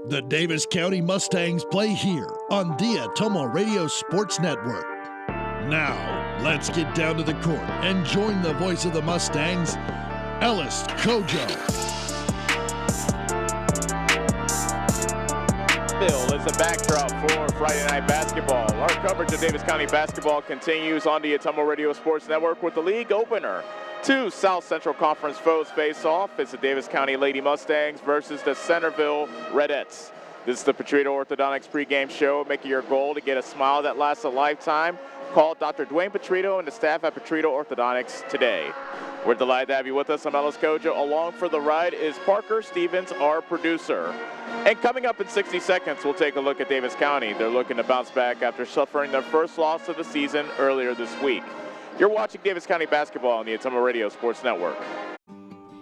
The Davis County Mustangs play here on the Atomo Radio Sports Network. Now, let's get down to the court and join the voice of the Mustangs, Ellis Kojo. Is the backdrop for Friday night basketball. Our coverage of Davis County basketball continues on the Atomo Radio Sports Network with the league opener. Two South Central Conference foes face off. It's the Davis County Lady Mustangs versus the Centerville Redettes. This is the Petrito Orthodontics pregame show, making your goal to get a smile that lasts a lifetime. Call Dr. Dwayne Petrito and the staff at Petrito Orthodontics today. We're delighted to have you with us. I'm Ellis Kojo. Along for the ride is Parker Stevens, our producer. And coming up in 60 seconds, we'll take a look at Davis County. They're looking to bounce back after suffering their first loss of the season earlier this week. You're watching Davis County basketball on the Atomo Radio Sports Network.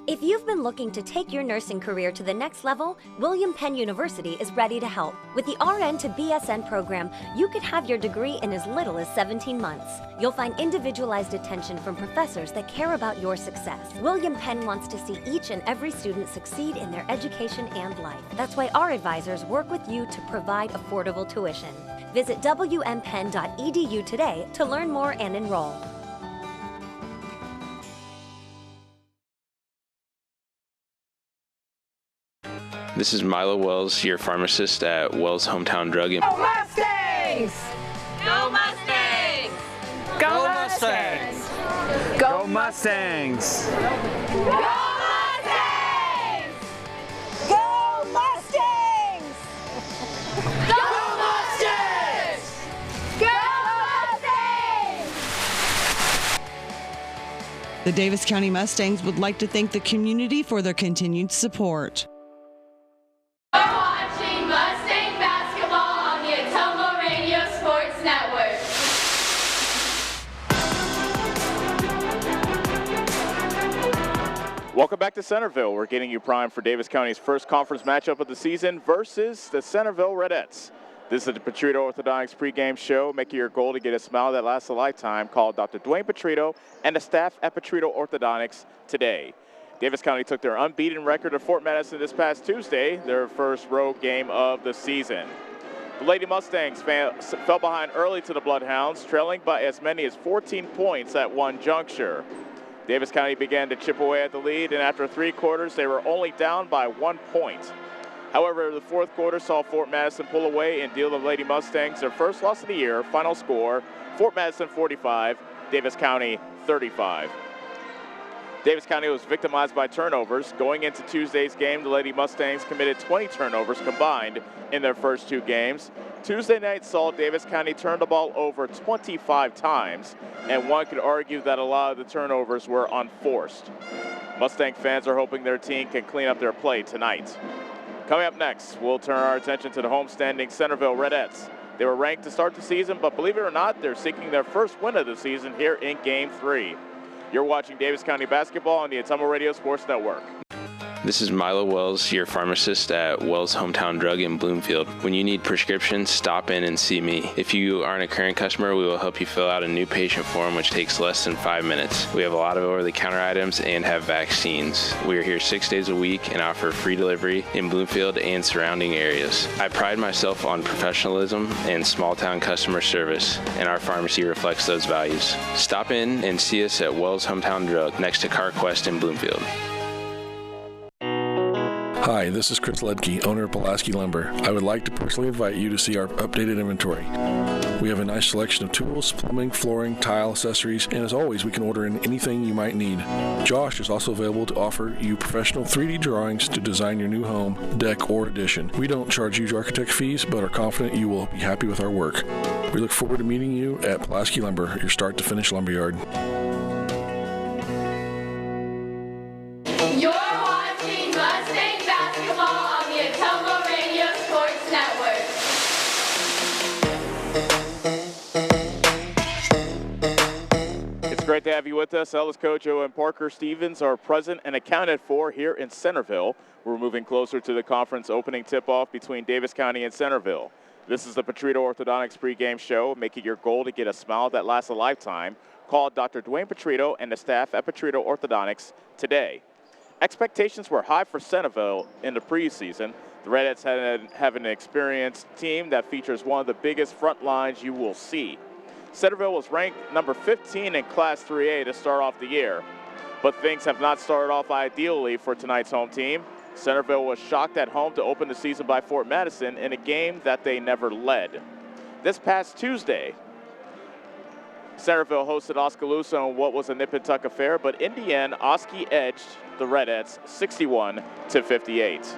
If you've been looking to take your nursing career to the next level, William Penn University is ready to help. With the RN to BSN program, you could have your degree in as little as 17 months. You'll find individualized attention from professors that care about your success. William Penn wants to see each and every student succeed in their education and life. That's why our advisors work with you to provide affordable tuition. Visit wmpenn.edu today to learn more and enroll. This is Milo Wells, your pharmacist at Wells Hometown Drug. Go Mustangs! Go Mustangs! Go Mustangs! Go Mustangs! Go Mustangs! Go Mustangs! Go Mustangs! Go Mustangs! The Davis County Mustangs would like to thank the community for their continued support. You're watching Mustang basketball on the Atomo Radio Sports Network. Welcome back to Centerville. We're getting you primed for Davis County's first conference matchup of the season versus the Centerville Redettes. This is the Petrito Orthodontics pregame show, making your goal to get a smile that lasts a lifetime. Call Dr. Dwayne Petrito and the staff at Petrito Orthodontics today. Davis County took their unbeaten record of Fort Madison this past Tuesday, their first road game of the season. The Lady Mustangs fell behind early to the Bloodhounds, trailing by as many as 14 points at one juncture. Davis County began to chip away at the lead, and after 3 quarters, they were only down by 1 point. However, the fourth quarter saw Fort Madison pull away and deal the Lady Mustangs their first loss of the year. Final score, Fort Madison 45, Davis County 35. Davis County was victimized by turnovers. Going into Tuesday's game, the Lady Mustangs committed 20 turnovers combined in their first 2 games. Tuesday night saw Davis County turn the ball over 25 times, and one could argue that a lot of the turnovers were unforced. Mustang fans are hoping their team can clean up their play tonight. Coming up next, we'll turn our attention to the homestanding Centerville Redettes. They were ranked to start the season, but believe it or not, they're seeking their first win of the season here in Game 3. You're watching Davis County basketball on the Atomo Radio Sports Network. This is Milo Wells, your pharmacist at Wells Hometown Drug in Bloomfield. When you need prescriptions, stop in and see me. If you aren't a current customer, we will help you fill out a new patient form, which takes less than 5 minutes. We have a lot of over-the-counter items and have vaccines. We are here 6 days a week and offer free delivery in Bloomfield and surrounding areas. I pride myself on professionalism and small-town customer service, and our pharmacy reflects those values. Stop in and see us at Wells Hometown Drug next to CarQuest in Bloomfield. Hi, this is Chris Ledke, owner of Pulaski Lumber. I would like to personally invite you to see our updated inventory. We have a nice selection of tools, plumbing, flooring, tile, accessories, and as always, we can order in anything you might need. Josh is also available to offer you professional 3D drawings to design your new home, deck, or addition. We don't charge huge architect fees, but are confident you will be happy with our work. We look forward to meeting you at Pulaski Lumber, your start-to-finish lumberyard. You're watching Mustang basketball on the Atomo Radio Sports Network. It's great to have you with us. Ellis Kojo and Parker Stevens are present and accounted for here in Centerville. We're moving closer to the conference opening tip-off between Davis County and Centerville. This is the Petrito Orthodontics pregame show, making your goal to get a smile that lasts a lifetime. Call Dr. Dwayne Petrito and the staff at Petrito Orthodontics today. Expectations were high for Centerville in the preseason. The Redettes have an experienced team that features one of the biggest front lines you will see. Centerville was ranked number 15 in Class 3A to start off the year, but things have not started off ideally for tonight's home team. Centerville was shocked at home to open the season by Fort Madison in a game that they never led. This past Tuesday, Centerville hosted Oskaloosa in what was a nip-and-tuck affair, but in the end, Oski edged the Redettes 61-58.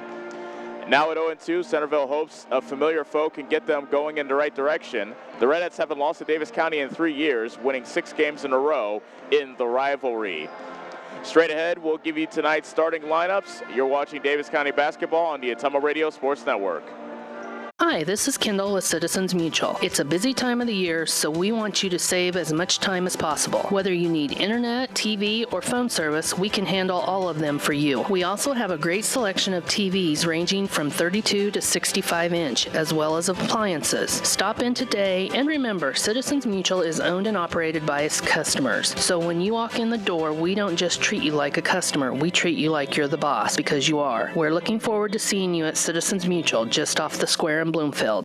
Now at 0-2, Centerville hopes a familiar foe can get them going in the right direction. The Redettes haven't lost to Davis County in 3 years, winning 6 games in a row in the rivalry. Straight ahead, we'll give you tonight's starting lineups. You're watching Davis County basketball on the Ottumwa Radio Sports Network. Hi, this is Kendall with Citizens Mutual. It's a busy time of the year, so we want you to save as much time as possible. Whether you need internet, TV, or phone service, we can handle all of them for you. We also have a great selection of TVs ranging from 32 to 65 inch, as well as appliances. Stop in today, and remember, Citizens Mutual is owned and operated by its customers. So when you walk in the door, we don't just treat you like a customer, we treat you like you're the boss, because you are. We're looking forward to seeing you at Citizens Mutual, just off the square in Bloomfield.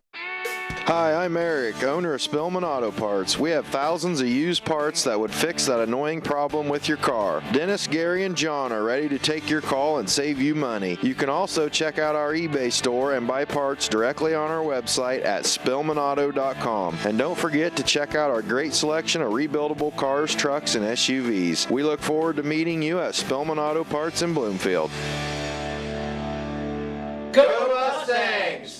Hi, I'm Eric, owner of Spillman Auto Parts. We have thousands of used parts that would fix that annoying problem with your car. Dennis, Gary, and John are ready to take your call and save you money. You can also check out our eBay store and buy parts directly on our website at spillmanauto.com. And don't forget to check out our great selection of rebuildable cars, trucks, and SUVs. We look forward to meeting you at Spillman Auto Parts in Bloomfield. Go Mustangs!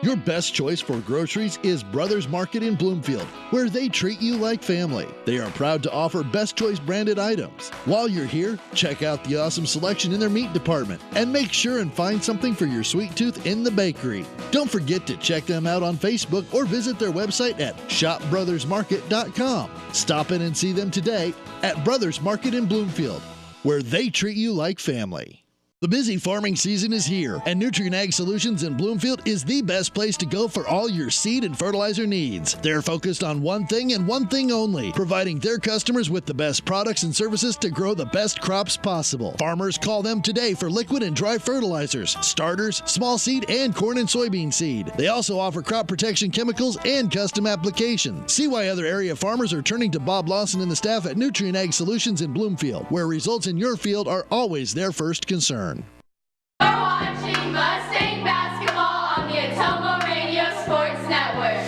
Your best choice for groceries is Brothers Market in Bloomfield, where they treat you like family. They are proud to offer Best Choice branded items. While you're here, check out the awesome selection in their meat department and make sure and find something for your sweet tooth in the bakery. Don't forget to check them out on Facebook or visit their website at shopbrothersmarket.com. Stop in and see them today at Brothers Market in Bloomfield, where they treat you like family. The busy farming season is here, and Nutrient Ag Solutions in Bloomfield is the best place to go for all your seed and fertilizer needs. They're focused on one thing and one thing only, providing their customers with the best products and services to grow the best crops possible. Farmers call them today for liquid and dry fertilizers, starters, small seed, and corn and soybean seed. They also offer crop protection chemicals and custom applications. See why other area farmers are turning to Bob Lawson and the staff at Nutrient Ag Solutions in Bloomfield, where results in your field are always their first concern. You're watching Mustang basketball on the Ottumwa Radio Sports Network.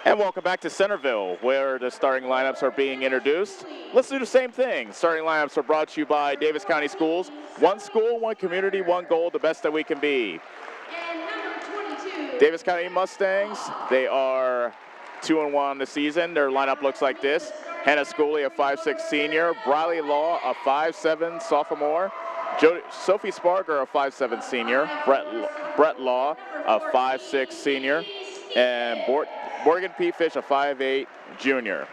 And welcome back to Centerville, where the starting lineups are being introduced. Let's do the same thing. Starting lineups are brought to you by Davis County Schools. One school, one community, one goal, the best that we can be. And number 22. Davis County Mustangs, they are 2-1 on the season. Their lineup looks like this. Hannah Schooley, a 5'6" senior. Briley Law, a 5'7" sophomore. Sophie Sparger, a 5'7" senior. Brett Law, a 5'6" senior. And Morgan P. Fish, a 5'8" junior.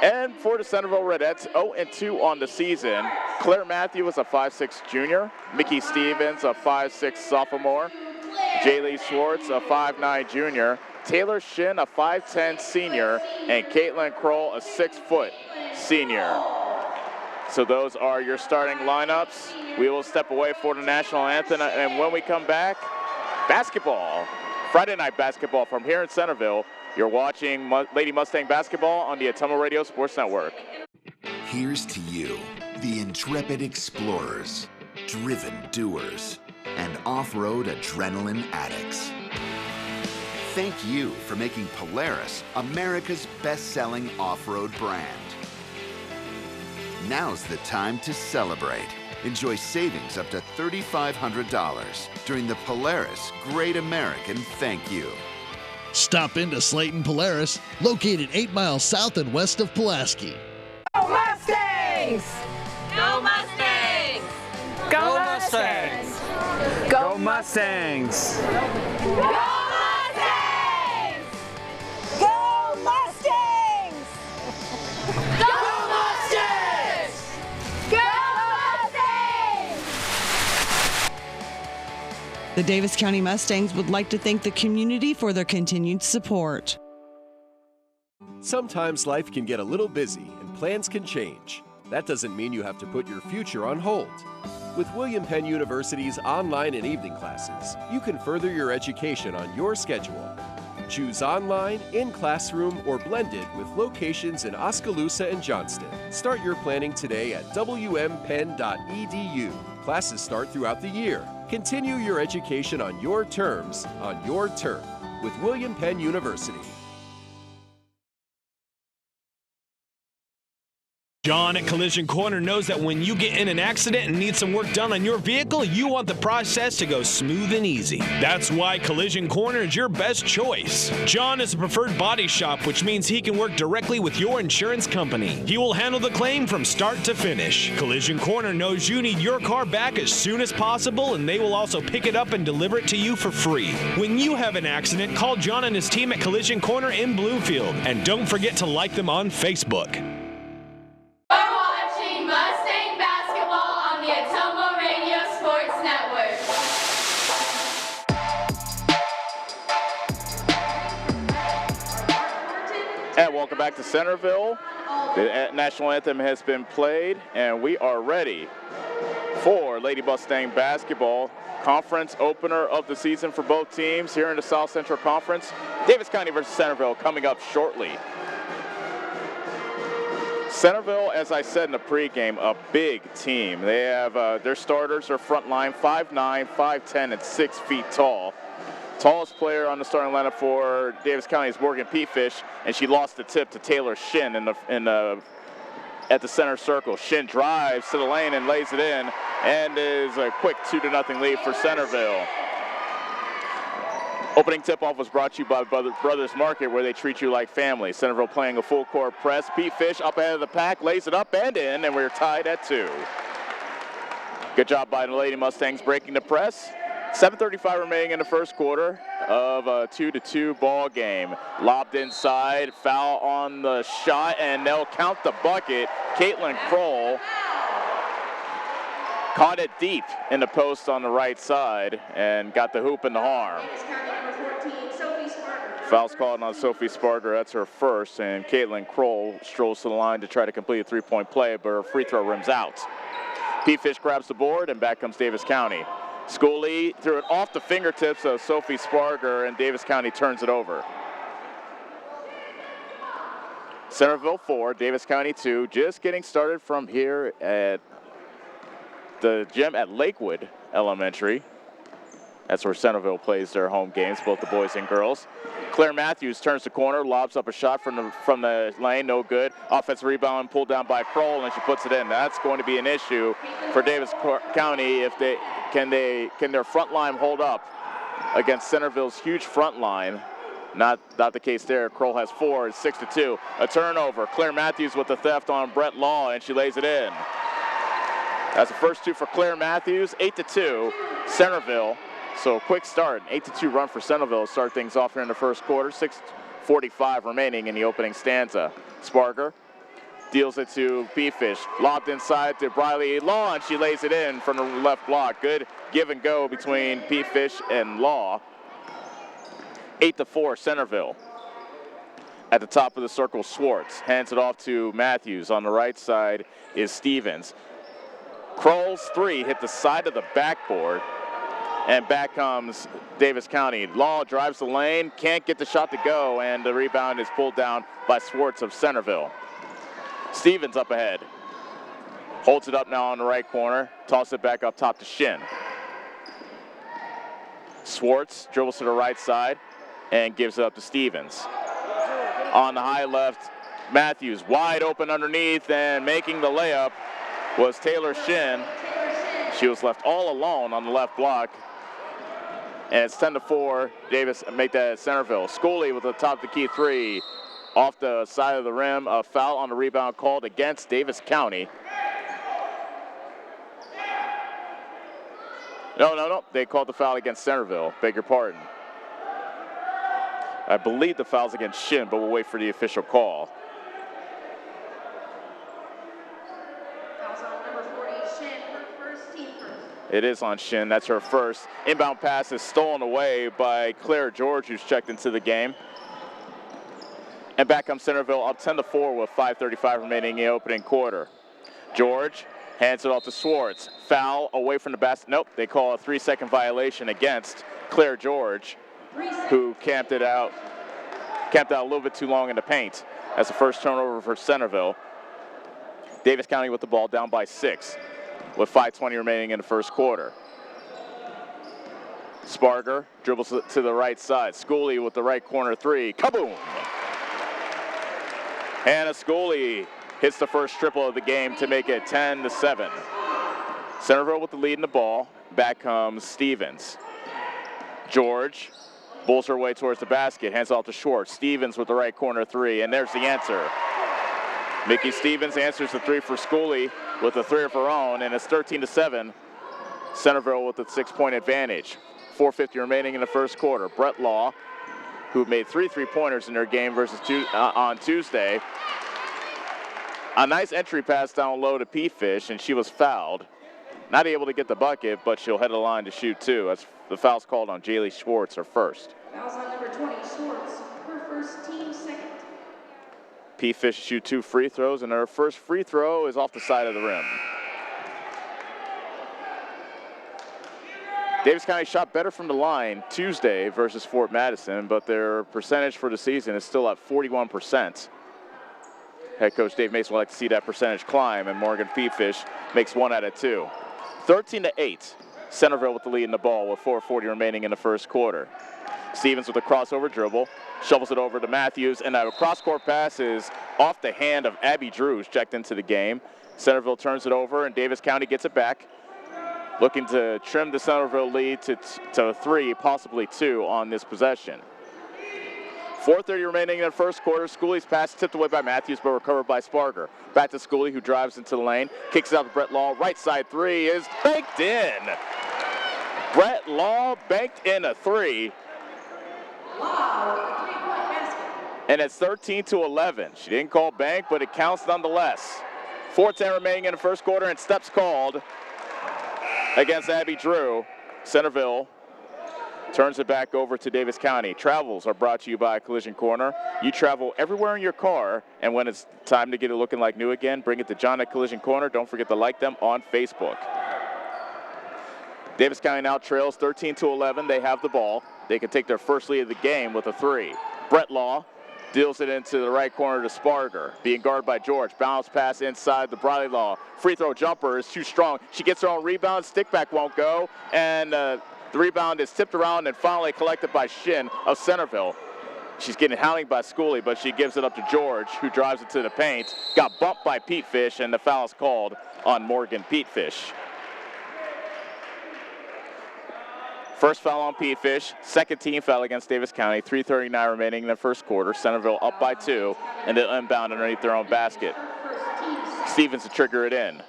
And for the Centerville Redettes, 0-2 on the season. Claire Matthew is a 5'6" junior. Mickey Stevens, a 5'6" sophomore. Jaylee Schwartz, a 5'9" junior. Taylor Shin, a 5'10" senior, and Caitlin Kroll, a 6-foot senior. So those are your starting lineups. We will step away for the national anthem, and when we come back, basketball. Friday night basketball from here in Centerville. You're watching Lady Mustang basketball on the Ottumwa Radio Sports Network. Here's to you, the intrepid explorers, driven doers, and off-road adrenaline addicts. Thank you for making Polaris America's best-selling off-road brand. Now's the time to celebrate. Enjoy savings up to $3,500 during the Polaris Great American Thank You. Stop into Slayton Polaris, located 8 miles south and west of Pulaski. Go Mustangs! Go Mustangs! Go Mustangs! Go Mustangs! Go Mustangs! Go Mustangs! Go Mustangs! Go Mustangs! The Davis County Mustangs would like to thank the community for their continued support. Sometimes life can get a little busy and plans can change. That doesn't mean you have to put your future on hold. With William Penn University's online and evening classes, you can further your education on your schedule. Choose online, in-classroom, or blended with locations in Oskaloosa and Johnston. Start your planning today at wmpenn.edu. Classes start throughout the year. Continue your education on your terms, on your turf, with William Penn University. John at Collision Corner knows that when you get in an accident and need some work done on your vehicle, you want the process to go smooth and easy. That's why Collision Corner is your best choice. John is a preferred body shop, which means he can work directly with your insurance company. He will handle the claim from start to finish. Collision Corner knows you need your car back as soon as possible, and they will also pick it up and deliver it to you for free. When you have an accident, call John and his team at Collision Corner in Bloomfield, and don't forget to like them on Facebook. Mustang basketball on the Atomo Radio Sports Network. And welcome back to Centerville. The national anthem has been played, and we are ready for Lady Mustang basketball. Conference opener of the season for both teams here in the South Central Conference. Davis County versus Centerville coming up shortly. Centerville, as I said in the pregame, a big team. They have their starters are front line 5'9", 5'10", and 6 feet tall. Tallest player on the starting lineup for Davis County is Morgan Peatfish, and she lost the tip to Taylor Shin at the center circle. Shin drives to the lane and lays it in, and is a quick 2-0 lead for Centerville. Opening tip-off was brought to you by Brothers Market, where they treat you like family. Centerville playing a full-court press. Peatfish up ahead of the pack, lays it up and in, and we're tied at 2. Good job by the Lady Mustangs breaking the press. 7:35 remaining in the first quarter of a 2-2 ball game. Lobbed inside, foul on the shot, and they'll count the bucket. Caitlin Kroll caught it deep in the post on the right side and got the hoop in the arm. Foul's called on Sophie Sparger. That's her first, and Caitlin Kroll strolls to the line to try to complete a three-point play, but her free throw rims out. Peatfish grabs the board, and back comes Davis County. Schooley threw it off the fingertips of Sophie Sparger, and Davis County turns it over. Centerville 4, Davis County 2, just getting started from here at the gym at Lakewood Elementary. That's where Centerville plays their home games, both the boys and girls. Claire Matthews turns the corner, lobs up a shot from the lane, no good. Offensive rebound pulled down by Kroll, and she puts it in. That's going to be an issue for Davis County if they can their front line hold up against Centerville's huge front line. Not the case there. Kroll has 4, it's 6-2. A turnover. Claire Matthews with the theft on Brett Law, and she lays it in. That's the first 2 for Claire Matthews. 8-2, Centerville. So quick start, 8-2 run for Centerville. Start things off here in the first quarter. 6:45 remaining in the opening stanza. Sparger deals it to Peatfish. Lobbed inside to Briley Law, and she lays it in from the left block. Good give and go between Peatfish and Law. 8-4 Centerville. At the top of the circle, Swartz hands it off to Matthews. On the right side is Stevens. Kroll's 3 hit the side of the backboard, and back comes Davis County. Law drives the lane, can't get the shot to go, and the rebound is pulled down by Swartz of Centerville. Stevens up ahead. Holds it up now on the right corner, tosses it back up top to Shin. Swartz dribbles to the right side and gives it up to Stevens. On the high left, Matthews wide open underneath, and making the layup was Taylor Shin. She was left all alone on the left block. And it's 10-4, Davis make that at Centerville. Schooley with the top of the key 3 off the side of the rim. A foul on the rebound called against Davis County. No, they called the foul against Centerville, beg your pardon. I believe the foul's against Shin, but we'll wait for the official call. It is on Shin. That's her first. Inbound pass is stolen away by Claire George, who's checked into the game. And back comes Centerville up 10-4 with 5:35 remaining in the opening quarter. George hands it off to Swartz. Foul away from the basket. Nope, they call a 3-second violation against Claire George, who camped out a little bit too long in the paint. That's the first turnover for Centerville. Davis County with the ball down by 6 with 5:20 remaining in the first quarter. Sparger dribbles to the right side. Schooley with the right corner three. Kaboom! Hannah Schooley hits the first triple of the game to make it 10-7. Centerville with the lead in the ball. Back comes Stevens. George bulls her way towards the basket, hands off to Schwartz. Stevens with the right corner three, and there's the answer. Mickey Stevens answers the three for Schooley with a three of her own, and it's 13-7. Centerville with a 6-point advantage. 4:50 remaining in the first quarter. Brett Law, who made 3 3-pointers in their game versus on Tuesday. A nice entry pass down low to P-Fish, and she was fouled. Not able to get the bucket, but she'll head to the line to shoot 2. That's the foul's called on Jaylee Schwartz, her first. Fouls on number 20, Schwartz, her first, team second. P-Fish shoot 2 free throws, and her first free throw is off the side of the rim. Davis County shot better from the line Tuesday versus Fort Madison, but their percentage for the season is still at 41%. Head coach Dave Mason would like to see that percentage climb, and Morgan P-Fish makes 1 out of 2. 13-8. Centerville with the lead in the ball with 4:40 remaining in the first quarter. Stevens with a crossover dribble, shovels it over to Matthews, and a cross-court pass is off the hand of Abby Drew, who's checked into the game. Centerville turns it over, and Davis County gets it back, looking to trim the Centerville lead to 3, possibly 2 on this possession. 4:30 remaining in the first quarter. Schooley's pass tipped away by Matthews, but recovered by Sparger. Back to Schooley, who drives into the lane, kicks it out to Brett Law. Right side three is banked in. Brett Law banked in a 3. Wow, 3-point basket. And it's 13-11. She didn't call bank, but it counts nonetheless. 4:10 remaining in the first quarter, and steps called against Abby Drew. Centerville turns it back over to Davis County. Travels are brought to you by Collision Corner. You travel everywhere in your car, and when it's time to get it looking like new again, bring it to John at Collision Corner. Don't forget to like them on Facebook. Davis County now trails 13-11. They have the ball. They can take their first lead of the game with a 3. Brett Law deals it into the right corner to Sparger, being guarded by George. Bounce pass inside the Briley Law. Free throw jumper is too strong. She gets her own rebound. Stick back won't go, and the rebound is tipped around and finally collected by Shin of Centerville. She's getting hounded by Schooley, but she gives it up to George, who drives it to the paint. Got bumped by Pete Fish, and the foul is called on Morgan Pete Fish. First foul on Pete Fish, second team foul against Davis County. 3:39 remaining in the first quarter. Centerville up by 2, and they'll inbound underneath their own basket. Stevens to trigger it in.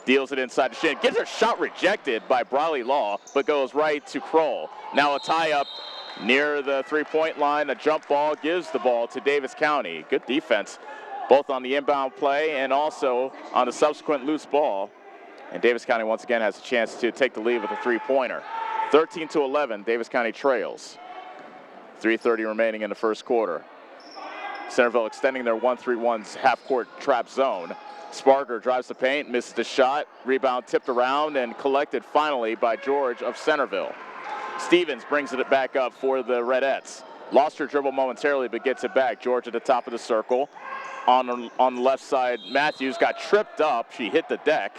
Deals it inside to Shin. Gets her shot rejected by Briley Law, but goes right to Kroll. Now a tie-up near the three-point line. A jump ball gives the ball to Davis County. Good defense, both on the inbound play and also on the subsequent loose ball. And Davis County once again has a chance to take the lead with a three-pointer. 13-11, Davis County trails. 3:30 remaining in the first quarter. Centerville extending their 1-3-1's half-court trap zone. Sparger drives the paint, misses the shot. Rebound tipped around and collected finally by George of Centerville. Stevens brings it back up for the Redettes. Lost her dribble momentarily, but gets it back. George at the top of the circle. On the left side, Matthews got tripped up. She hit the deck.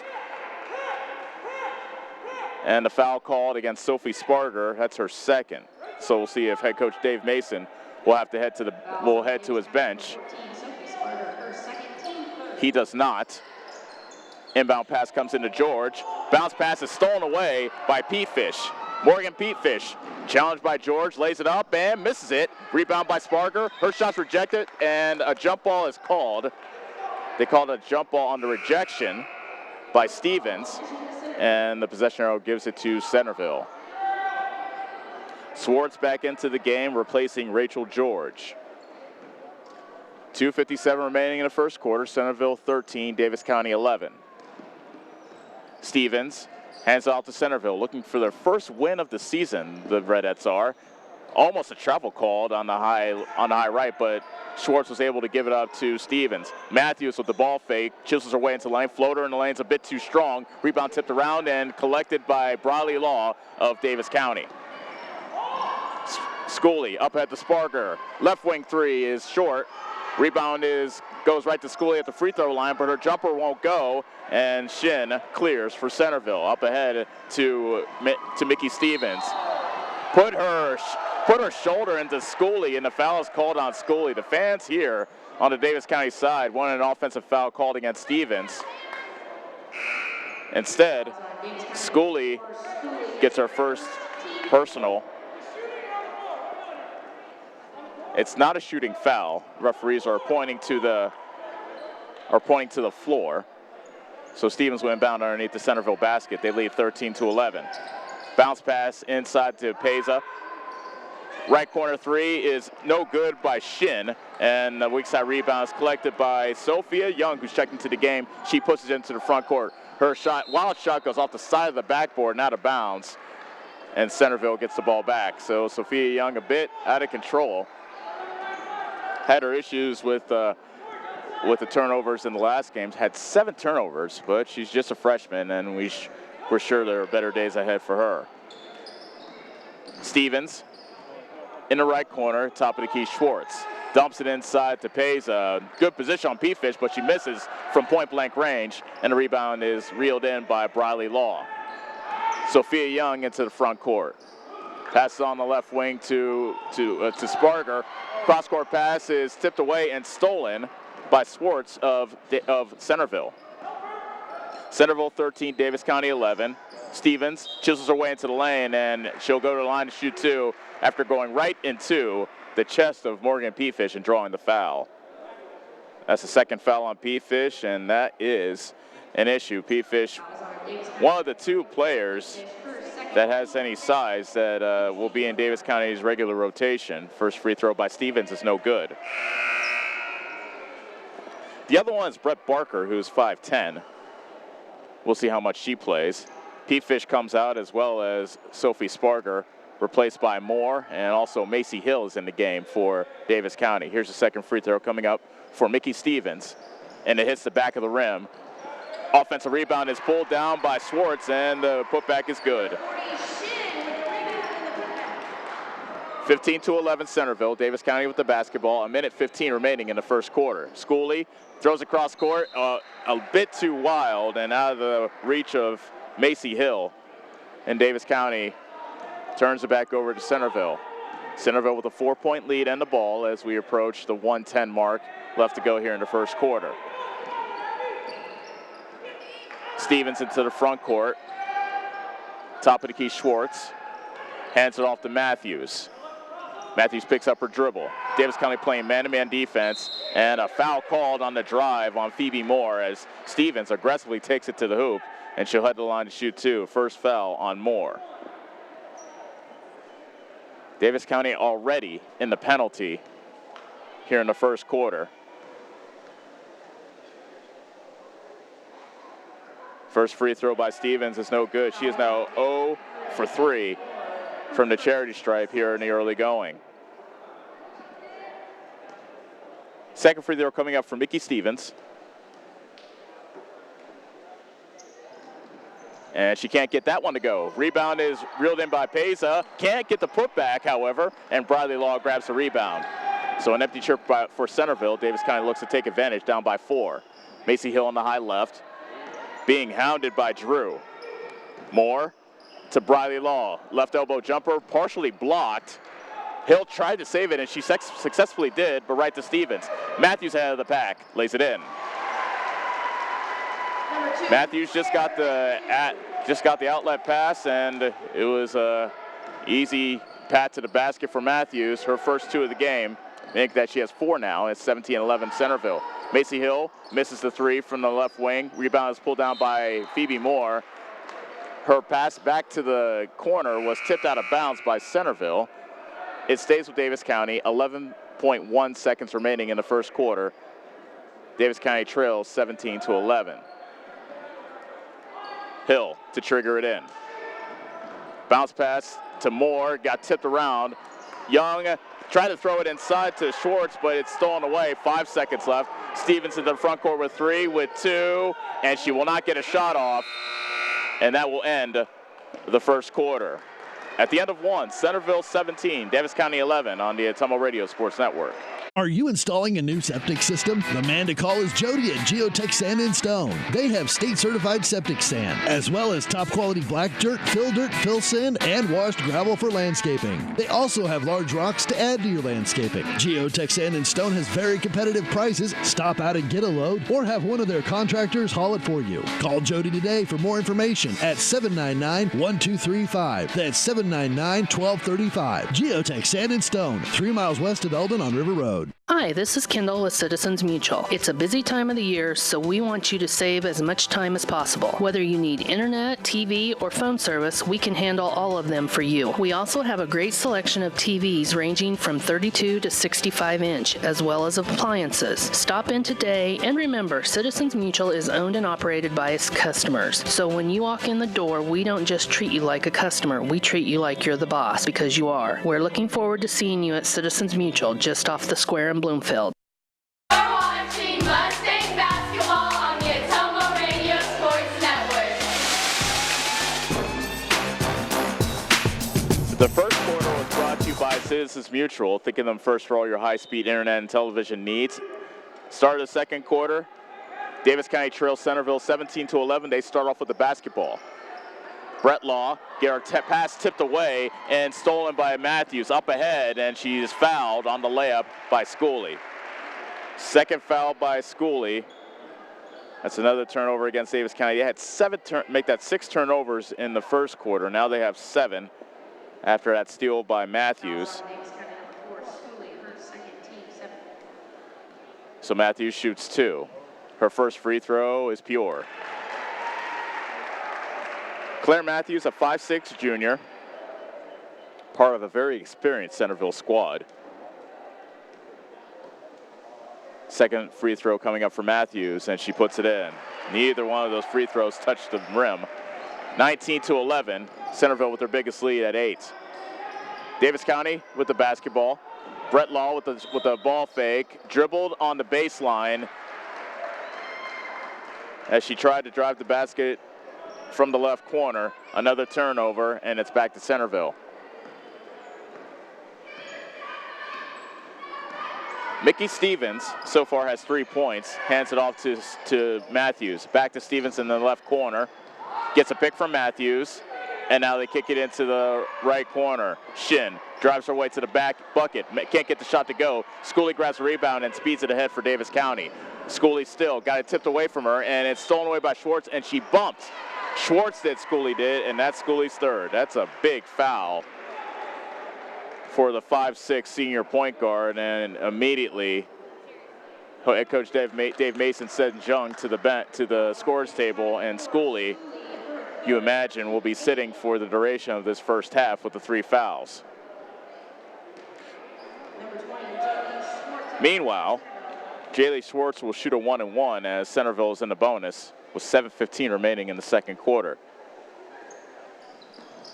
And the foul called against Sophie Sparger. That's her second. So we'll see if head coach Dave Mason will have to head to his bench. He does not. Inbound pass comes into George. Bounce pass is stolen away by Pete Fish. Morgan Pete Fish, challenged by George, lays it up and misses it. Rebound by Sparger. Her shot's rejected, and a jump ball is called. They called a jump ball on the rejection by Stevens, and the possession arrow gives it to Centerville. Swartz back into the game, replacing Rachel George. 2:57 remaining in the first quarter. Centerville 13, Davis County 11. Stevens Hands it off to Centerville, looking for their first win of the season, the Redettes are. Almost a travel called on the high right, but Schwartz was able to give it up to Stevens. Matthews with the ball fake, chisels her way into the lane. Floater in the lane's a bit too strong. Rebound tipped around and collected by Briley Law of Davis County. Schooley up at the Sparger. Left wing three is short. Rebound goes right to Schooley at the free throw line, but her jumper won't go, and Shin clears for Centerville. Up ahead to Mickey Stevens. Put her shoulder into Schooley, and the foul is called on Schooley. The fans here on the Davis County side wanted an offensive foul called against Stevens. Instead, Schooley gets her first personal. It's not a shooting foul. Referees are pointing to the floor. So Stevens will inbound underneath the Centerville basket. They lead 13-11. Bounce pass inside to Peza. Right corner three is no good by Shin, and the weak side rebound is collected by Sophia Young, who's checked into the game. She pushes it into the front court. Her wild shot goes off the side of the backboard and out of bounds, and Centerville gets the ball back. So Sophia Young a bit out of control. Had her issues with the turnovers in the last games. Had 7 turnovers, but she's just a freshman, and we're sure there are better days ahead for her. Stevens in the right corner, top of the key, Schwartz. Dumps it inside to Peza. Good position on P-Fish, but she misses from point-blank range, and the rebound is reeled in by Briley Law. Sophia Young into the front court. Passes on the left wing to Sparger. Cross-court pass is tipped away and stolen by Schwartz of Centerville. Centerville 13, Davis County 11. Stevens chisels her way into the lane, and she'll go to the line to shoot 2 after going right into the chest of Morgan P-Fish and drawing the foul. That's the second foul on P-Fish, and that is an issue. P-Fish, one of the 2 players that has any size that will be in Davis County's regular rotation. First free throw by Stevens is no good. The other one is Brett Barker, who's 5'10". We'll see how much she plays. P-Fish comes out, as well as Sophie Sparger, replaced by Moore, and also Macy Hill is in the game for Davis County. Here's the second free throw coming up for Mickey Stevens, and it hits the back of the rim. Offensive rebound is pulled down by Schwartz, and the putback is good. 15-11 Centerville. Davis County with the basketball. 1:15 remaining in the first quarter. Schooley throws across court, a bit too wild and out of the reach of Macy Hill. And Davis County turns it back over to Centerville. Centerville with a 4-point lead and the ball as we approach the 1:10 mark left to go here in the first quarter. Stevens into the front court. Top of the key, Schwartz. Hands it off to Matthews. Matthews picks up her dribble. Davis County playing man-to-man defense, and a foul called on the drive on Phoebe Moore as Stevens aggressively takes it to the hoop, and she'll head to the line to shoot 2. First foul on Moore. Davis County already in the penalty here in the first quarter. First free throw by Stevens is no good. She is now 0 for 3 from the charity stripe here in the early going. Second free throw coming up for Mickey Stevens. And she can't get that one to go. Rebound is reeled in by Peza. Can't get the putback, however, and Briley Law grabs the rebound. So an empty trip for Centerville. Davis County looks to take advantage, down by 4. Macy Hill on the high left, being hounded by Drew. Moore to Briley Law. Left elbow jumper, partially blocked. Hill tried to save it, and she successfully did, but right to Stevens. Matthews out of the pack, lays it in. Matthews just got the outlet pass, and it was a easy pat to the basket for Matthews. Her first 2 of the game. I think that she has 4 now. It's 17-11 Centerville. Macy Hill misses the 3 from the left wing. Rebound is pulled down by Phoebe Moore. Her pass back to the corner was tipped out of bounds by Centerville. It stays with Davis County. 11.1 seconds remaining in the first quarter. Davis County trails 17-11. Hill to trigger it in. Bounce pass to Moore, got tipped around. Young tried to throw it inside to Schwartz, but it's stolen away. 5 seconds left. Stevens into the front court with 3, with 2, and she will not get a shot off. And that will end the first quarter. At the end of 1, Centerville 17, Davis County 11 on the Atomo Radio Sports Network. Are you installing a new septic system? The man to call is Jody at Geotech Sand and Stone. They have state-certified septic sand, as well as top-quality black dirt, fill sand, and washed gravel for landscaping. They also have large rocks to add to your landscaping. Geotech Sand and Stone has very competitive prices. Stop out and get a load, or have one of their contractors haul it for you. Call Jody today for more information at 799-1235. That's 799-1235. Geotech Sand and Stone, 3 miles west of Eldon on River Road. Hi, this is Kendall with Citizens Mutual. It's a busy time of the year, so we want you to save as much time as possible. Whether you need internet, TV, or phone service, we can handle all of them for you. We also have a great selection of TVs ranging from 32 to 65 inch, as well as appliances. Stop in today, and remember, Citizens Mutual is owned and operated by its customers. So when you walk in the door, we don't just treat you like a customer, we treat you like you're the boss, because you are. We're looking forward to seeing you at Citizens Mutual, just off the square in Bloomfield. You're watching Mustang basketball on the Atomo Radio Sports Network. The first quarter was brought to you by Citizens Mutual, thinking them first for all your high-speed internet and television needs. Start of the second quarter, Davis County trails Centerville 17-11. They start off with the basketball. Brett Law, get her pass tipped away and stolen by Matthews up ahead, and she is fouled on the layup by Schooley. Second foul by Schooley. That's another turnover against Davis County. They had 6 turnovers in the first quarter. Now they have 7 after that steal by Matthews. So Matthews shoots 2. Her first free throw is pure. Claire Matthews, a 5'6" junior, part of a very experienced Centerville squad. Second free throw coming up for Matthews, and she puts it in. Neither one of those free throws touched the rim. 19-11, Centerville with their biggest lead at 8. Davis County with the basketball. Brett Law with the ball fake, dribbled on the baseline as she tried to drive the basket from the left corner. Another turnover, and it's back to Centerville. Mickey Stevens so far has 3 points, hands it off to Matthews. Back to Stevens in the left corner, gets a pick from Matthews, and now they kick it into the right corner. Shin drives her way to the back bucket, can't get the shot to go. Schooley grabs a rebound and speeds it ahead for Davis County. Schooley still got it tipped away from her, and it's stolen away by Schwartz, and she bumped. Schwartz did, Schooley did, and that's Schooley's third. That's a big foul for the 5'6" senior point guard, and immediately head coach Dave Mason sends Jung to the scores table, and Schooley, you imagine, will be sitting for the duration of this first half with the 3 fouls. Meanwhile, Jaylee Schwartz will shoot a 1-and-1 as Centerville is in the bonus with 7:15 remaining in the second quarter.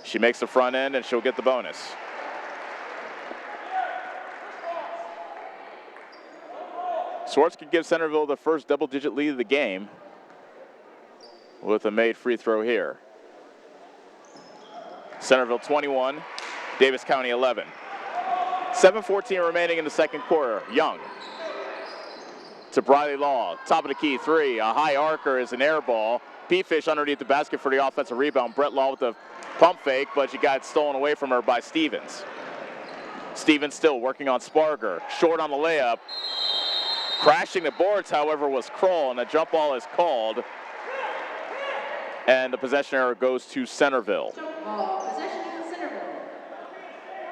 She makes the front end, and she'll get the bonus. Schwartz could give Centerville the first double-digit lead of the game with a made free throw here. Centerville 21, Davis County 11. 7:14 remaining in the second quarter. Young to Briley Law, top of the key 3. A high arcer is an air ball. P-Fish underneath the basket for the offensive rebound. Brett Law with the pump fake, but she got stolen away from her by Stevens. Stevens still working on Sparger. Short on the layup. Crashing the boards, however, was Kroll, and a jump ball is called. And the possession error goes to Centerville.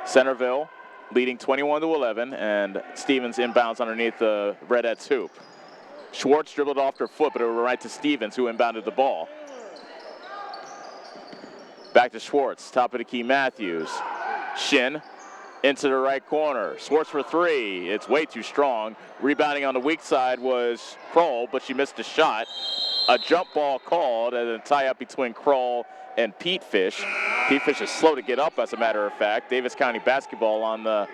Centerville leading 21-11, and Stevens inbounds underneath the Redettes hoop. Schwartz dribbled off her foot, but it went right to Stevens, who inbounded the ball. Back to Schwartz, top of the key Matthews. Shin into the right corner. Schwartz for 3. It's way too strong. Rebounding on the weak side was Kroll, but she missed a shot. a jump ball called and a tie-up between Kroll and Pete Fish. Pete Fish is slow to get up, as a matter of fact. Davis County basketball on the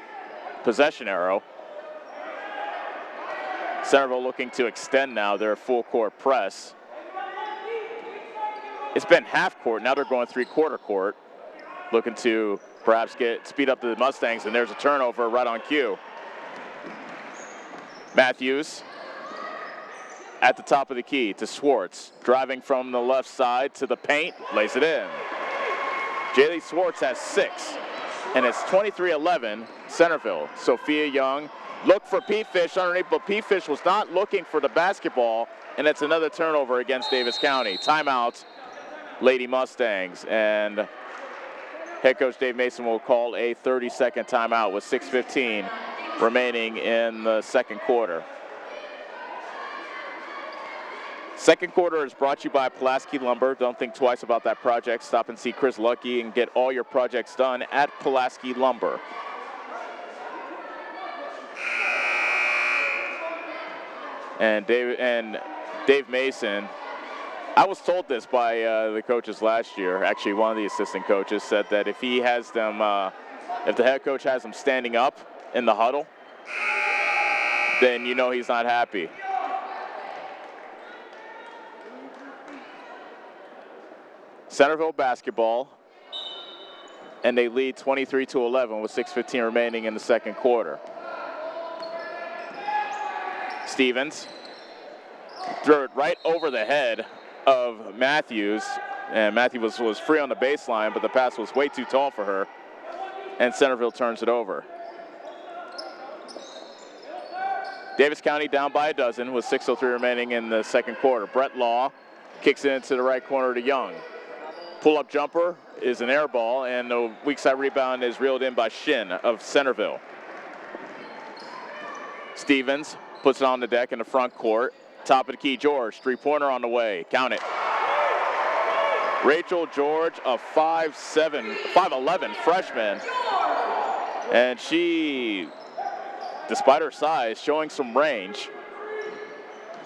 possession arrow. Centerville looking to extend now their full-court press. It's been half court. Now they're going three-quarter court, looking to perhaps speed up the Mustangs, and there's a turnover right on cue. Matthews at the top of the key to Schwartz, driving from the left side to the paint, lays it in. Jaylee Schwartz has 6, and it's 23-11 Centerville. Sophia Young looked for Pete Fish underneath, but Pete Fish was not looking for the basketball, and it's another turnover against Davis County. Timeout, Lady Mustangs, and head coach Dave Mason will call a 30-second timeout with 6:15 remaining in the second quarter. Second quarter is brought to you by Pulaski Lumber. Don't think twice about that project. Stop and see Chris Lucky and get all your projects done at Pulaski Lumber. And Dave Mason, I was told this by the coaches last year. Actually, one of the assistant coaches said that if he has them, if the head coach has them standing up in the huddle, then you know he's not happy. Centerville basketball, and they lead 23-11 with 6:15 remaining in the second quarter. Stevens threw it right over the head of Matthews, and Matthews was free on the baseline, but the pass was way too tall for her, and Centerville turns it over. Davis County down by a dozen with 6:03 remaining in the second quarter. Brett Law kicks it into the right corner to Young. Pull-up jumper is an air ball, and the weak side rebound is reeled in by Shin of Centerville. Stevens puts it on the deck in the front court. Top of the key, George, three-pointer on the way. Count it. Rachel George, a 5'11" freshman. And she, despite her size, showing some range.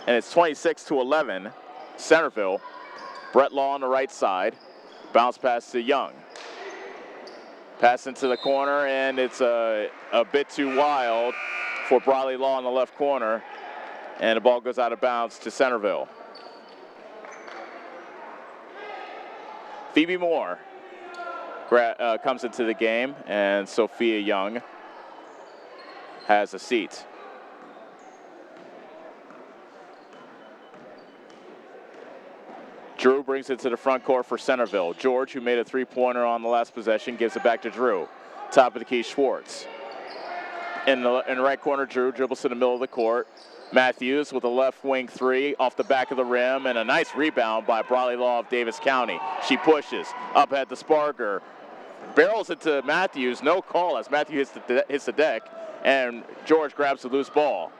And it's 26-11, Centerville. Brett Law on the right side. Bounce pass to Young. Pass into the corner, and it's a bit too wild for Briley Law in the left corner. And the ball goes out of bounds to Centerville. Phoebe Moore comes into the game, and Sophia Young has a seat. Drew brings it to the front court for Centerville. George, who made a three-pointer on the last possession, gives it back to Drew. Top of the key, Schwartz. In the right corner, Drew dribbles to the middle of the court. Matthews with a left wing three off the back of the rim, and a nice rebound by Briley Law of Davis County. She pushes up at the Sparger. Barrels it to Matthews, no call as Matthews hits the deck, and George grabs the loose ball.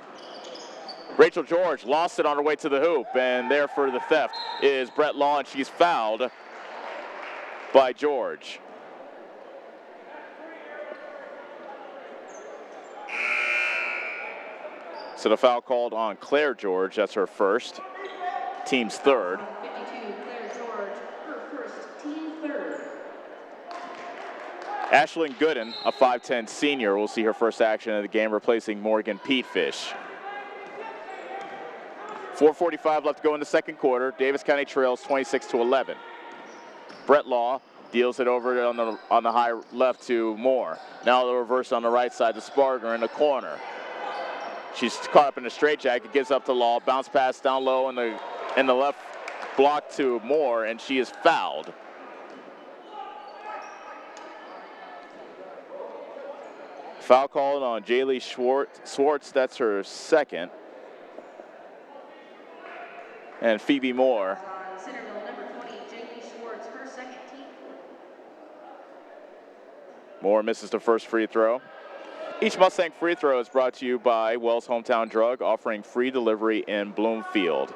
Rachel George lost it on her way to the hoop, and there for the theft is Brett Law, and she's fouled by George. So the foul called on Claire George, that's her first, team's third. 52, Claire George, her first, team third. Ashlyn Gooden, a 5'10" senior, will see her first action of the game, replacing Morgan Petefish. 4:45 left to go in the second quarter. Davis County trails 26-11. Brett Law deals it over on the high left to Moore. Now the reverse on the right side to Sparger in the corner. She's caught up in a straitjacket, gives up to Law, bounce pass down low in the left block to Moore, and she is fouled. Foul called on Jaylee Schwartz, that's her second. And Phoebe Moore. Centerville, number 20, Jaylee Schwartz, her second team. Moore misses the first free throw. Each Mustang free throw is brought to you by Wells Hometown Drug, offering free delivery in Bloomfield.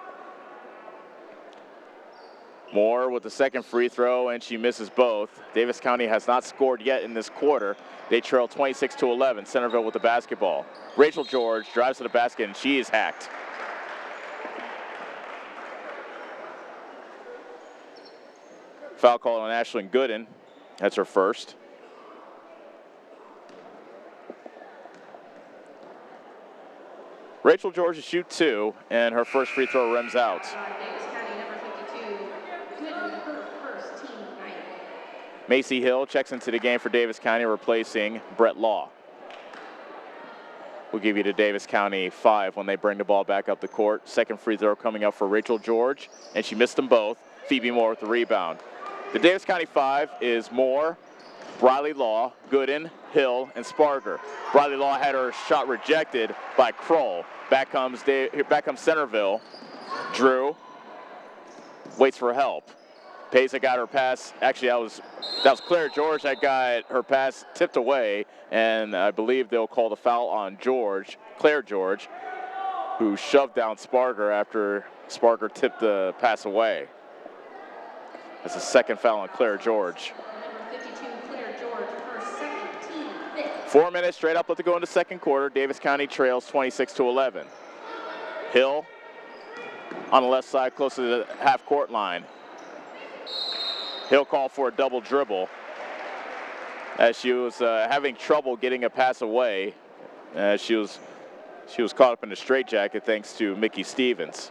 Moore with the second free throw, and she misses both. Davis County has not scored yet in this quarter. They trail 26-11. Centerville with the basketball. Rachel George drives to the basket, and she is hacked. Foul call on Ashlyn Gooden. That's her first. Rachel George to shoot 2, and her first free throw rims out. Davis County number 52, Gooden, her first team night. Macy Hill checks into the game for Davis County, replacing Brett Law. We'll give you the Davis County 5 when they bring the ball back up the court. Second free throw coming up for Rachel George, and she missed them both. Phoebe Moore with the rebound. The Davis County 5 is Moore, Briley Law, Gooden, Hill, and Sparger. Briley Law had her shot rejected by Kroll. Back comes Centerville. Drew waits for help. Pesa got her pass. Actually, that was Claire George that got her pass tipped away, and I believe they'll call the foul on Claire George, who shoved down Sparger after Sparger tipped the pass away. That's the second foul on Claire George. Number 52, Claire George, her second team fifth. 4 minutes straight up, let it go into second quarter. Davis County trails 26-11. Hill on the left side, close to the half-court line. Hill called for a double dribble as she was having trouble getting a pass away. She was caught up in a straitjacket thanks to Mickey Stevens.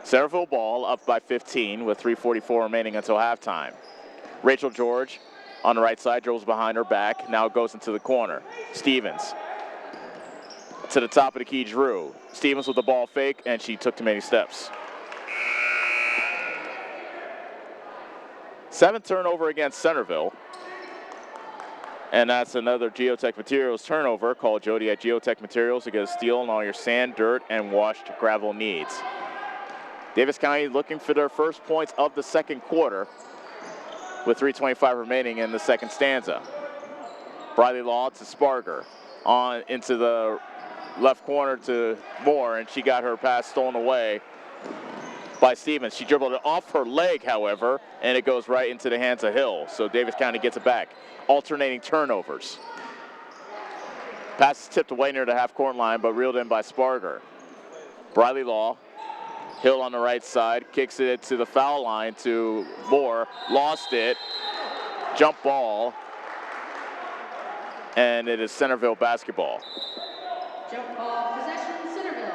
Centerville ball up by 15 with 3:44 remaining until halftime. Rachel George on the right side, dribbles behind her back, now goes into the corner. Stevens to the top of the key, Drew. Stevens with the ball fake, and she took too many steps. 7th turnover against Centerville. And that's another Geotech Materials turnover. Call Jody at Geotech Materials to get a steal on all your sand, dirt, and washed gravel needs. Davis County looking for their first points of the second quarter with 3:25 remaining in the second stanza. Briley Law to Sparger. On into the left corner to Moore, and she got her pass stolen away by Stevens. She dribbled it off her leg, however, and it goes right into the hands of Hill. So Davis County gets it back. Alternating turnovers. Pass is tipped away near the half-court line, but reeled in by Sparger. Briley Law. Hill on the right side, kicks it to the foul line to Moore. Lost it. Jump ball. And it is Centerville basketball. Jump ball, possession, Centerville.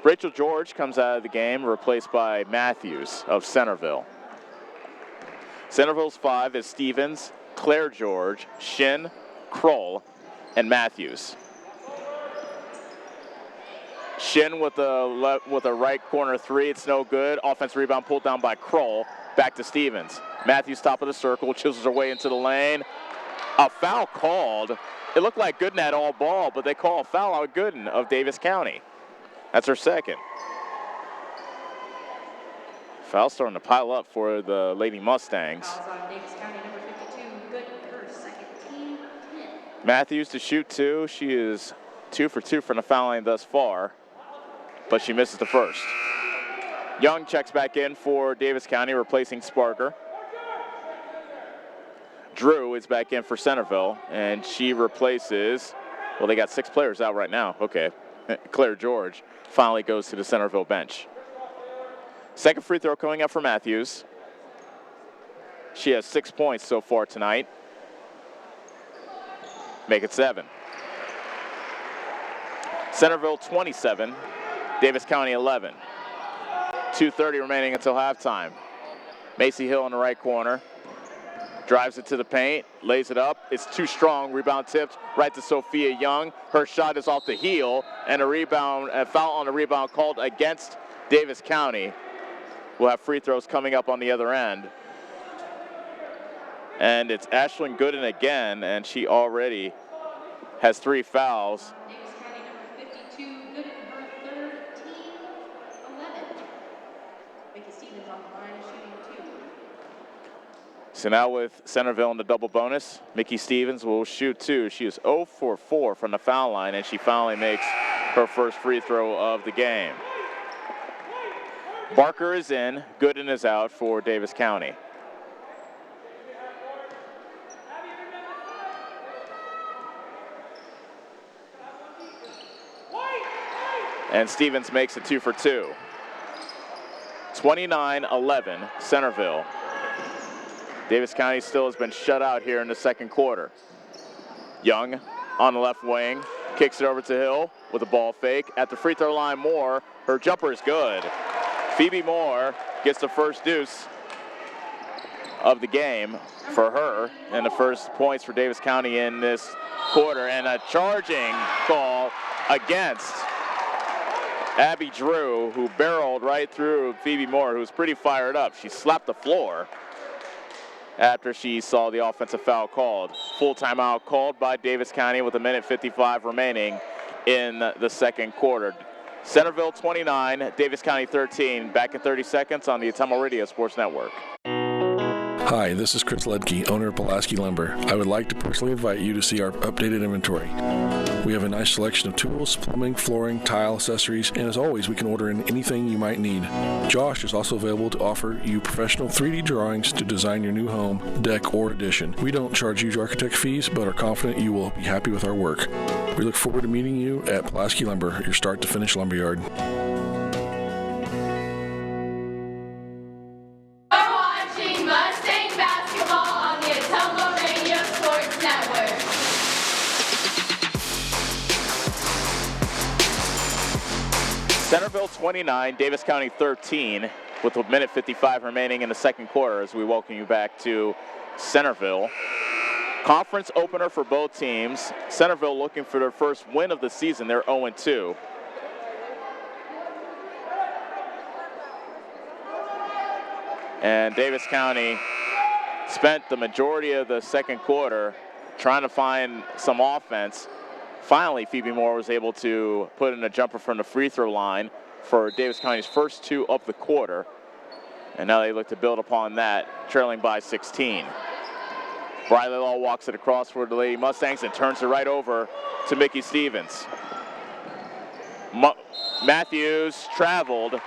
Rachel George comes out of the game, replaced by Matthews of Centerville. Centerville's 5 is Stevens, Claire George, Shin, Kroll, and Matthews. Shin with a right corner 3, it's no good. Offensive rebound pulled down by Kroll. Back to Stevens. Matthews top of the circle, chisels her way into the lane. A foul called. It looked like Gooden had all ball, but they call a foul on Gooden of Davis County. That's her second. Foul starting to pile up for the Lady Mustangs. Fouls on Davis County number 52, Gooden, her second team 10. Matthews to shoot 2. She is 2 for 2 from the foul line thus far, but she misses the first. Young checks back in for Davis County, replacing Sparger. Drew is back in for Centerville, and she replaces, well, they got 6 players out right now. Okay. Claire George finally goes to the Centerville bench. Second free throw coming up for Matthews. She has 6 points so far tonight. Make it 7. Centerville 27, Davis County 11. 2:30 remaining until halftime. Macy Hill in the right corner. Drives it to the paint, lays it up. It's too strong. Rebound tipped right to Sophia Young. Her shot is off the heel, and a foul on the rebound called against Davis County. We'll have free throws coming up on the other end. And it's Ashlyn Gooden again, and she already has 3 fouls. Davis County number 52, Gooden, her third team 11. Mickey Stevens on the line, shooting 2. So now with Centerville in the double bonus, Mickey Stevens will shoot 2. She is 0 for 4 from the foul line, and she finally makes her first free throw of the game. Barker is in, Gooden is out for Davis County. And Stevens makes it 2 for 2. 29-11, Centerville. Davis County still has been shut out here in the second quarter. Young on the left wing, kicks it over to Hill with a ball fake. At the free throw line, Moore, her jumper is good. Phoebe Moore gets the first deuce of the game for her, and the first points for Davis County in this quarter, and a charging call against Abby Drew, who barreled right through Phoebe Moore, who was pretty fired up. She slapped the floor after she saw the offensive foul called. Full timeout called by Davis County with 1:55 remaining in the second quarter. Centerville 29, Davis County 13. Back in 30 seconds on the Ottumwa Radio Sports Network. Hi, this is Chris Ledke, owner of Pulaski Lumber. I would like to personally invite you to see our updated inventory. We have a nice selection of tools, plumbing, flooring, tile, accessories, and as always, we can order in anything you might need. Josh is also available to offer you professional 3D drawings to design your new home, deck, or addition. We don't charge huge architect fees, but are confident you will be happy with our work. We look forward to meeting you at Pulaski Lumber, your start-to-finish lumberyard. Centerville 29, Davis County 13, with 1:55 remaining in the second quarter as we welcome you back to Centerville. Conference opener for both teams. Centerville looking for their first win of the season. They're 0-2. And Davis County spent the majority of the second quarter trying to find some offense. Finally, Phoebe Moore was able to put in a jumper from the free throw line for Davis County's first two of the quarter. And now they look to build upon that, trailing by 16. Briley Law walks it across for the Lady Mustangs and turns it right over to Mickey Stevens. Matthews traveled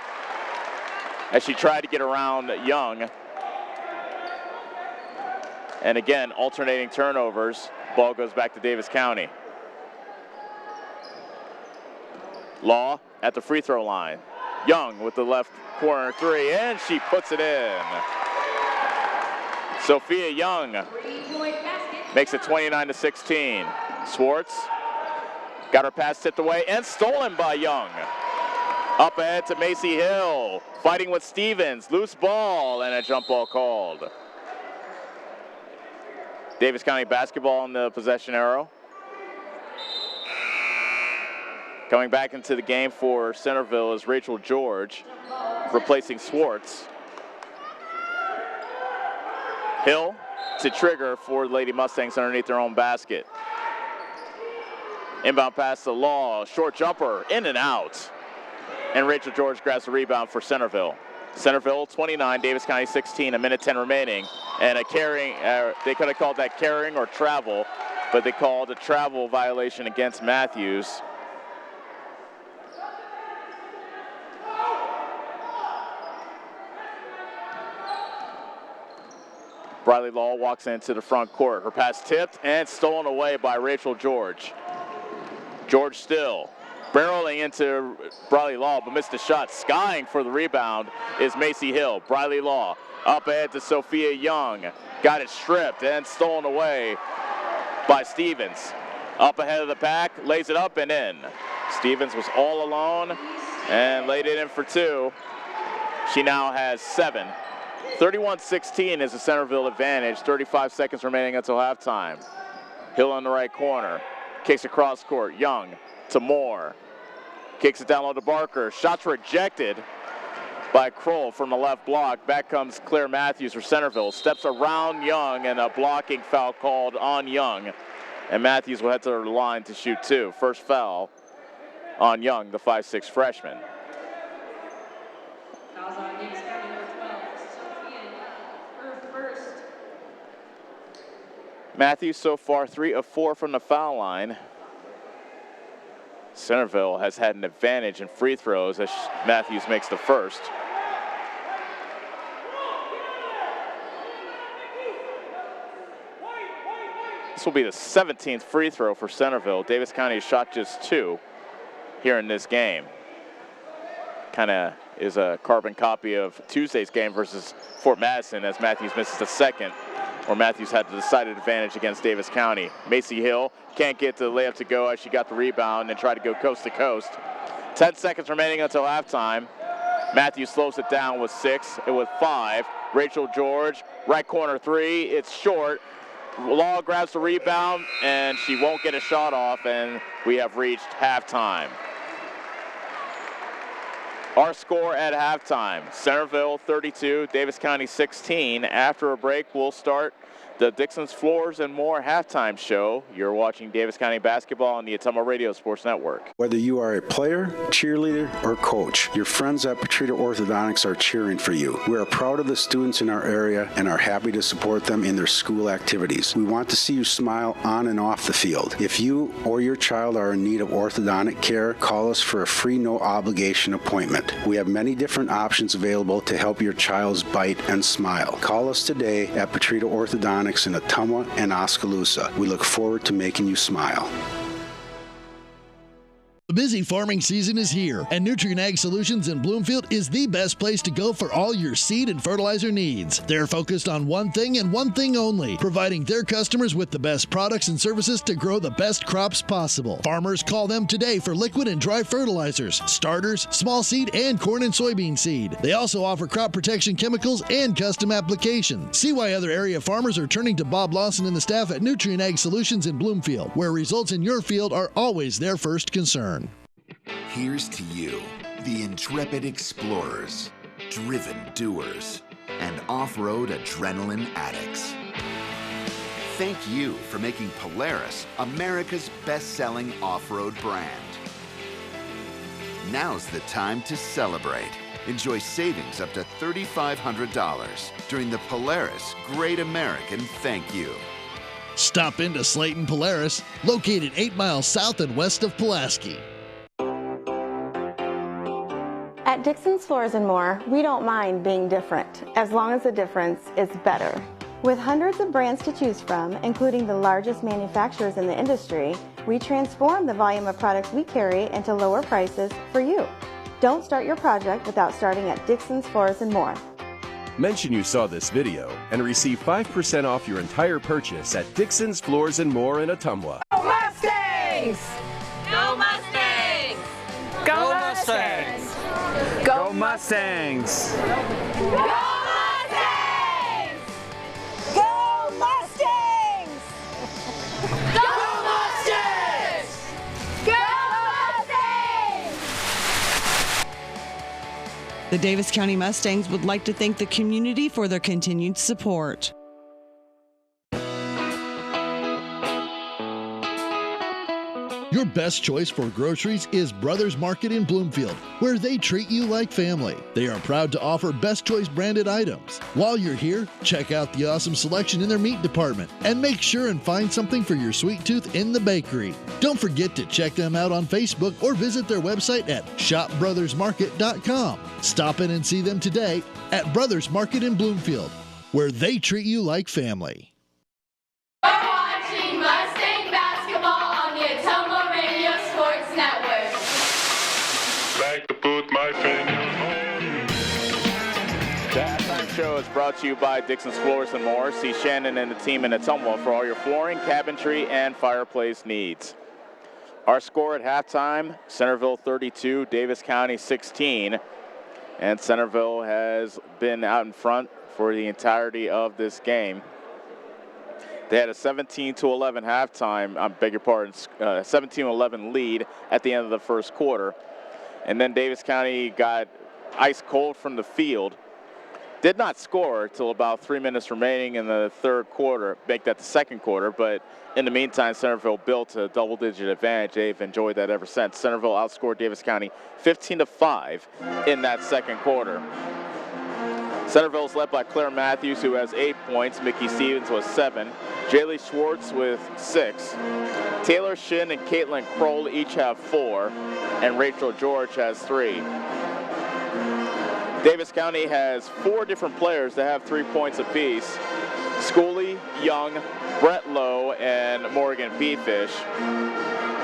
as she tried to get around Young. And again, alternating turnovers. Ball goes back to Davis County. Law at the free throw line. Young with the left corner three, and she puts it in. Sophia Young makes it 29-16. Swartz got her pass tipped away and stolen by Young. Up ahead to Macy Hill, fighting with Stevens. Loose ball and a jump ball called. Davis County basketball on the possession arrow. Coming back into the game for Centerville is Rachel George, replacing Swartz. Hill to trigger for the Lady Mustangs underneath their own basket. Inbound pass to Law, short jumper, in and out. And Rachel George grabs the rebound for Centerville. Centerville 29, Davis County 16, 1:10 remaining. And a carrying, they could have called that carrying or travel, but they called a travel violation against Matthews. Briley Law walks into the front court. Her pass tipped and stolen away by Rachel George. George still barreling into Briley Law, but missed a shot. Skying for the rebound is Macy Hill. Briley Law up ahead to Sophia Young. Got it stripped and stolen away by Stevens. Up ahead of the pack, lays it up and in. Stevens was all alone and laid it in for two. She now has 7. 31-16 is the Centerville advantage. 35 seconds remaining until halftime. Hill in the right corner. Kicks across court. Young to Moore. Kicks it down low to Barker. Shots rejected by Kroll from the left block. Back comes Claire Matthews for Centerville. Steps around Young and a blocking foul called on Young. And Matthews will head to the line to shoot two. First foul on Young, the 5'6" freshman. Matthews so far 3 of 4 from the foul line. Centerville has had an advantage in free throws as Matthews makes the first. This will be the 17th free throw for Centerville. Davis County has shot just 2 here in this game. Kind of is a carbon copy of Tuesday's game versus Fort Madison, as Matthews misses the second, or Matthews had the decided advantage against Davis County. Macy Hill can't get the layup to go as she got the rebound and tried to go coast to coast. 10 seconds remaining until halftime. Matthews slows it down with 6, and with 5. Rachel George, right corner 3, it's short. Law grabs the rebound, and she won't get a shot off, and we have reached halftime. Our score at halftime, Centerville 32, Davis County 16. After a break, we'll start the Dixon's Floors and More halftime show. You're watching Davis County basketball on the Ottumwa Radio Sports Network. Whether you are a player, cheerleader, or coach, your friends at Petrita Orthodontics are cheering for you. We are proud of the students in our area and are happy to support them in their school activities. We want to see you smile on and off the field. If you or your child are in need of orthodontic care, call us for a free no-obligation appointment. We have many different options available to help your child's bite and smile. Call us today at Petrita Orthodontics in Ottumwa and Oskaloosa. We look forward to making you smile. The busy farming season is here, and Nutrien Ag Solutions in Bloomfield is the best place to go for all your seed and fertilizer needs. They're focused on one thing and one thing only, providing their customers with the best products and services to grow the best crops possible. Farmers call them today for liquid and dry fertilizers, starters, small seed, and corn and soybean seed. They also offer crop protection chemicals and custom applications. See why other area farmers are turning to Bob Lawson and the staff at Nutrien Ag Solutions in Bloomfield, where results in your field are always their first concern. Here's to you, the intrepid explorers, driven doers, and off-road adrenaline addicts. Thank you for making Polaris America's best-selling off-road brand. Now's the time to celebrate. Enjoy savings up to $3,500 during the Polaris Great American Thank You. Stop into Slayton Polaris, located 8 miles south and west of Pulaski. At Dixon's Floors and More, we don't mind being different, as long as the difference is better. With hundreds of brands to choose from, including the largest manufacturers in the industry, we transform the volume of products we carry into lower prices for you. Don't start your project without starting at Dixon's Floors and More. Mention you saw this video and receive 5% off your entire purchase at Dixon's Floors and More in Ottumwa. Go Mustangs! Go Mustangs! Go Mustangs! Go Mustangs! Go Mustangs! Go Mustangs! Go Mustangs! Go Mustangs! The Davis County Mustangs would like to thank the community for their continued support. Your best choice for groceries is Brothers Market in Bloomfield, where they treat you like family. They are proud to offer Best Choice branded items. While you're here, check out the awesome selection in their meat department and make sure and find something for your sweet tooth in the bakery. Don't forget to check them out on Facebook or visit their website at shopbrothersmarket.com. Stop in and see them today at Brothers Market in Bloomfield, where they treat you like family. You're watching Mustang basketball on the Ottumwa Radio Sports Network. Like to put my fingers on. The halftime show is brought to you by Dixon's Floors and More. See Shannon and the team in Ottumwa for all your flooring, cabinetry, and fireplace needs. Our score at halftime, Centerville 32, Davis County 16. And Centerville has been out in front for the entirety of this game. They had a 17-11 halftime, 17-11 lead at the end of the first quarter. And then Davis County got ice cold from the field. Did not score till about 3 minutes remaining in the third quarter, make that the second quarter, but in the meantime, Centerville built a double-digit advantage. They've enjoyed that ever since. Centerville outscored Davis County 15-5 in that second quarter. Centerville is led by Claire Matthews, who has 8 points. Mickey Stevens with 7. Jaylee Schwartz with 6. Taylor Shin and Caitlin Kroll each have 4. And Rachel George has 3. Davis County has 4 different players that have 3 points apiece. Schooley, Young, Brett Lowe, and Morgan Peafish.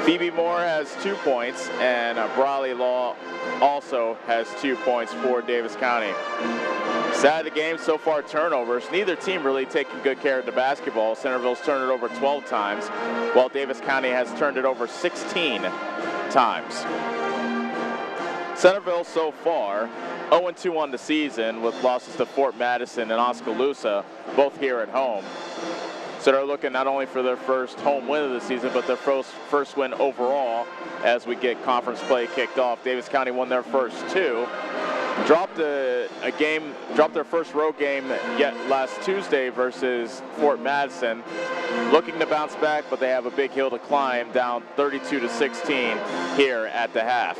Phoebe Moore has 2 points, and Briley Law also has 2 points for Davis County. Side of the game so far, turnovers. Neither team really taking good care of the basketball. Centerville's turned it over 12 times, while Davis County has turned it over 16 times. Centerville so far 0-2 on the season with losses to Fort Madison and Oskaloosa, both here at home. So they're looking not only for their first home win of the season, but their first win overall as we get conference play kicked off. Davis County won their first 2. Dropped their first road game yet last Tuesday versus Fort Madison. Looking to bounce back, but they have a big hill to climb, down 32-16 here at the half.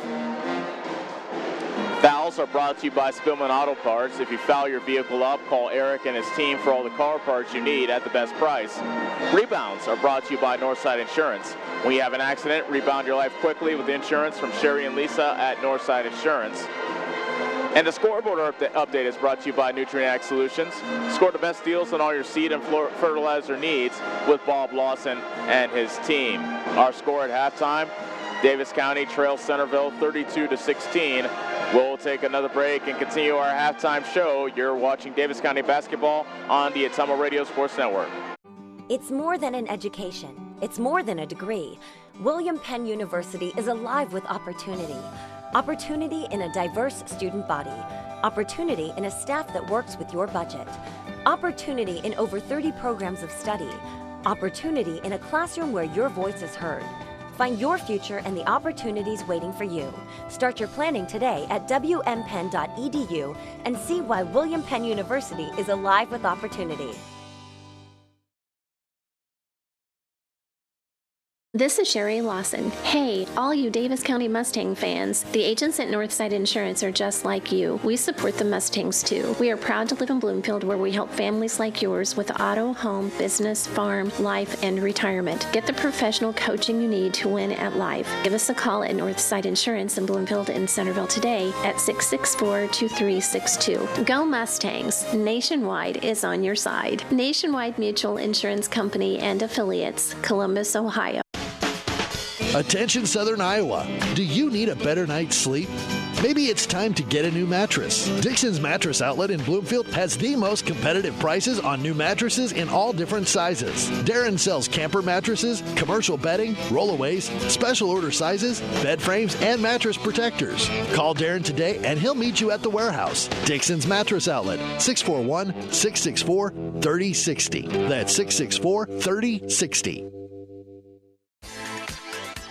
Fouls are brought to you by Spillman Auto Parts. If you foul your vehicle up, call Eric and his team for all the car parts you need at the best price. Rebounds are brought to you by Northside Insurance. When you have an accident, rebound your life quickly with insurance from Sherry and Lisa at Northside Insurance. And the scoreboard update is brought to you by Nutrient Ag Solutions. Score the best deals on all your seed and fertilizer needs with Bob Lawson and his team. Our score at halftime, Davis County trails Centerville 32-16. We'll take another break and continue our halftime show. You're watching Davis County basketball on the Ottumwa Radio Sports Network. It's more than an education. It's more than a degree. William Penn University is alive with opportunity. Opportunity in a diverse student body. Opportunity in a staff that works with your budget. Opportunity in over 30 programs of study. Opportunity in a classroom where your voice is heard. Find your future and the opportunities waiting for you. Start your planning today at wmpenn.edu and see why William Penn University is alive with opportunity. This is Sherry Lawson. Hey, all you Davis County Mustang fans, the agents at Northside Insurance are just like you. We support the Mustangs too. We are proud to live in Bloomfield where we help families like yours with auto, home, business, farm, life, and retirement. Get the professional coaching you need to win at life. Give us a call at Northside Insurance in Bloomfield and Centerville today at 664-2362. Go Mustangs! Nationwide is on your side. Nationwide Mutual Insurance Company and Affiliates, Columbus, Ohio. Attention Southern Iowa, do you need a better night's sleep? Maybe it's time to get a new mattress. Dixon's Mattress Outlet in Bloomfield has the most competitive prices on new mattresses in all different sizes. Darren sells camper mattresses, commercial bedding, rollaways, special order sizes, bed frames, and mattress protectors. Call Darren today and he'll meet you at the warehouse. Dixon's Mattress Outlet, 641-664-3060. That's 664-3060.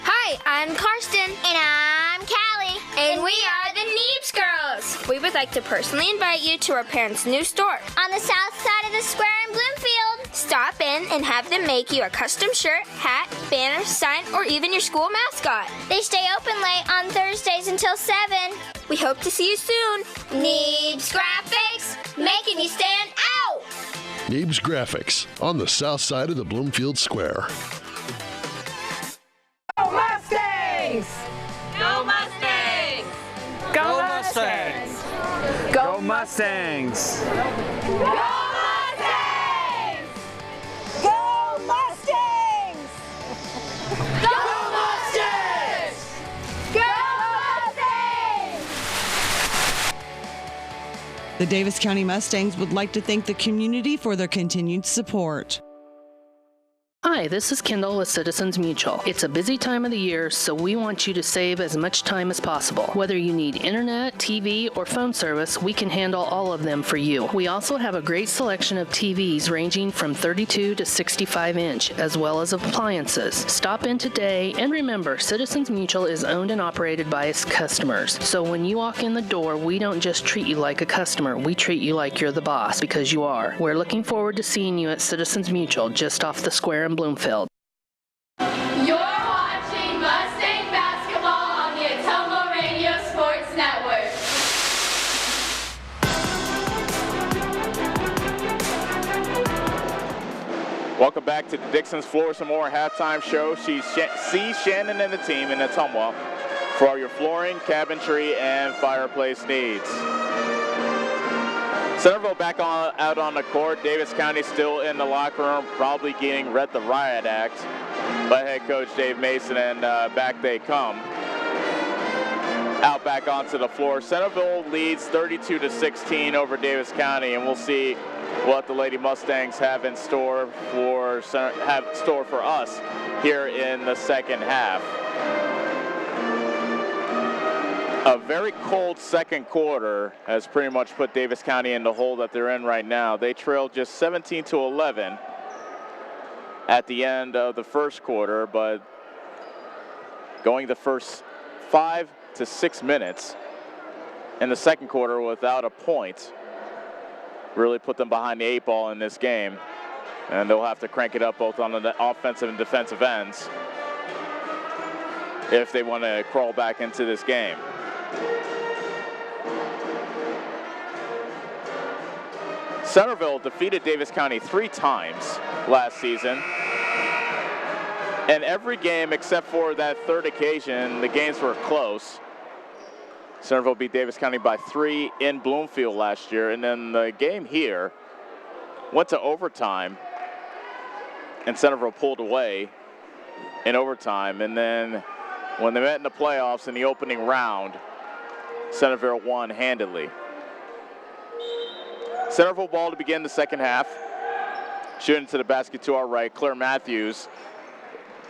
Hi, I'm Karsten. And I'm Callie. And we are the Neebs Girls. We would like to personally invite you to our parents' new store on the south side of the square in Bloomfield. Stop in and have them make you a custom shirt, hat, banner, sign, or even your school mascot. They stay open late on Thursdays until 7. We hope to see you soon. Neebs Graphics, making you stand out. Neebs Graphics on the south side of the Bloomfield Square. Go Mustangs! Go Mustangs! Go Mustangs! Go Mustangs! Go Mustangs! Go Mustangs! Go Mustangs! Go Mustangs! The Davis County Mustangs would like to thank the community for their continued support. Hi, this is Kendall with Citizens Mutual. It's a busy time of the year, so we want you to save as much time as possible. Whether you need internet, TV, or phone service, we can handle all of them for you. We also have a great selection of TVs ranging from 32 to 65 inch, as well as appliances. Stop in today, and remember, Citizens Mutual is owned and operated by its customers. So when you walk in the door, we don't just treat you like a customer, we treat you like you're the boss, because you are. We're looking forward to seeing you at Citizens Mutual, just off the square in Bloomfield. You're watching Mustang basketball on the Ottumwa Radio Sports Network. Welcome back to Dixon's Floors and More halftime show. See Shannon and the team in Ottumwa for all your flooring, cabinetry, and fireplace needs. Centerville back out on the court. Davis County still in the locker room, probably getting read the riot act. by head coach Dave Mason, and back they come. Out back onto the floor. Centerville leads 32-16 over Davis County, and we'll see what the Lady Mustangs have in store for us here in the second half. A very cold second quarter has pretty much put Davis County in the hole that they're in right now. They trailed just 17-11 at the end of the first quarter, but going the first 5 to 6 minutes in the second quarter without a point really put them behind the 8 ball in this game, and they'll have to crank it up both on the offensive and defensive ends if they want to crawl back into this game. Centerville defeated Davis County 3 times last season, and every game except for that third occasion, the games were close. Centerville beat Davis County by 3 in Bloomfield last year, and then the game here went to overtime, and Centerville pulled away in overtime. And then when they met in the playoffs in the opening round, Centerville won handily. Centerville ball to begin the second half. Shooting to the basket to our right, Claire Matthews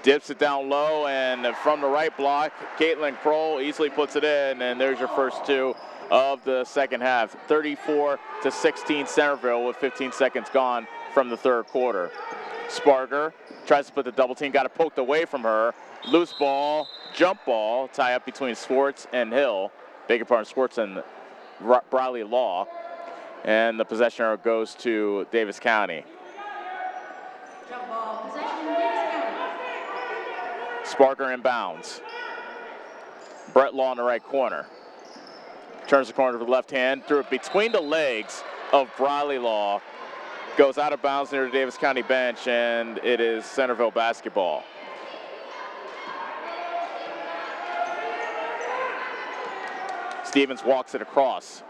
dips it down low, and from the right block, Caitlin Kroll easily puts it in, and there's your first 2 of the second half. 34-16 Centerville with 15 seconds gone from the third quarter. Sparger tries to put the double team, got it poked away from her. Loose ball, jump ball, tie up between Swartz and Hill. Beg your pardon, Swartz and Briley Law. And the possession arrow goes to Davis County. Jump ball, possession, Davis County. Sparger inbounds. Brett Law in the right corner. Turns the corner to the left hand, threw it between the legs of Briley Law. Goes out of bounds near the Davis County bench, and it is Centerville basketball. Stevens walks it across.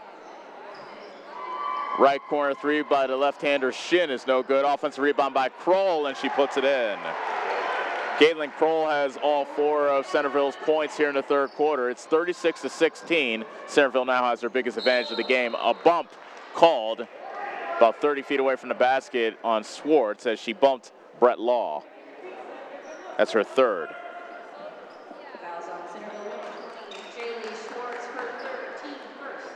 Right corner 3 by the left-hander Shin is no good. Offensive rebound by Kroll, and she puts it in. Caitlin Kroll has all 4 of Centerville's points here in the third quarter. It's 36-16. Centerville now has their biggest advantage of the game. A bump called about 30 feet away from the basket on Swartz as she bumped Brett Law. That's her third. Fouls on Centerville. Jaylee Schwartz, her third, team first.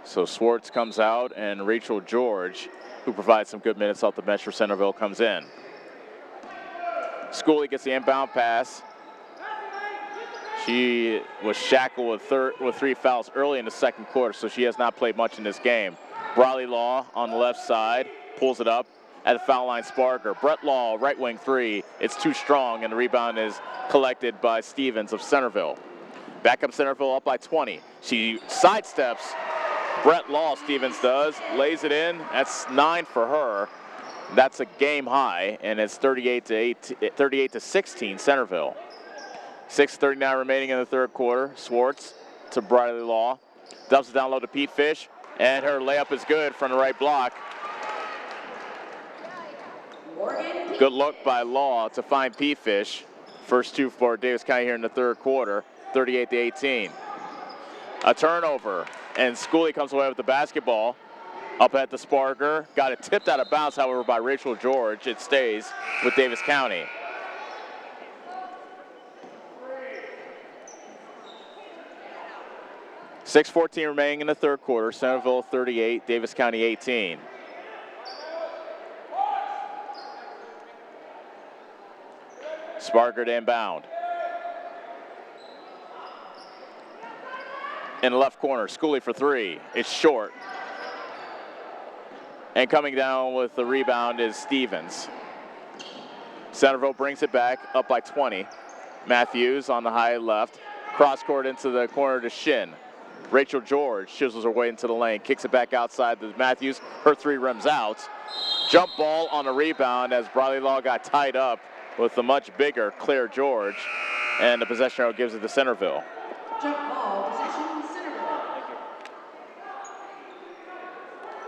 So Swartz comes out, and Rachel George, who provides some good minutes off the bench for Centerville, comes in. Schooley gets the inbound pass. She was shackled with 3 fouls early in the second quarter, so she has not played much in this game. Briley Law on the left side, pulls it up at the foul line. Sparger. Brett Law, right wing 3. It's too strong, and the rebound is collected by Stevens of Centerville. Back up Centerville up by 20. She sidesteps Brett Law, Stevens does, lays it in. That's 9 for her. That's a game high, and it's 38-16 Centerville. 6:39 remaining in the third quarter. Swartz to Briley Law. Dumps it down low to Pete Fish, and her layup is good from the right block. Good look by Law to find Pete Fish. First 2 for Davis County here in the third quarter, 38-18. A turnover, and Schooley comes away with the basketball. Up at the Sparger, got it tipped out of bounds, however, by Rachel George. It stays with Davis County. .6:14 remaining in the third quarter. Centerville 38, Davis County 18. Sparger to inbound. In the left corner, Schooley for 3. It's short. And coming down with the rebound is Stevens. Centerville brings it back, up by 20. Matthews on the high left. Cross court into the corner to Shin. Rachel George chisels her way into the lane, kicks it back outside to Matthews. Her 3 rims out. Jump ball on the rebound as Briley Law got tied up with the much bigger Claire George. And the possession arrow gives it to Centerville. Jump ball, possession, Centerville.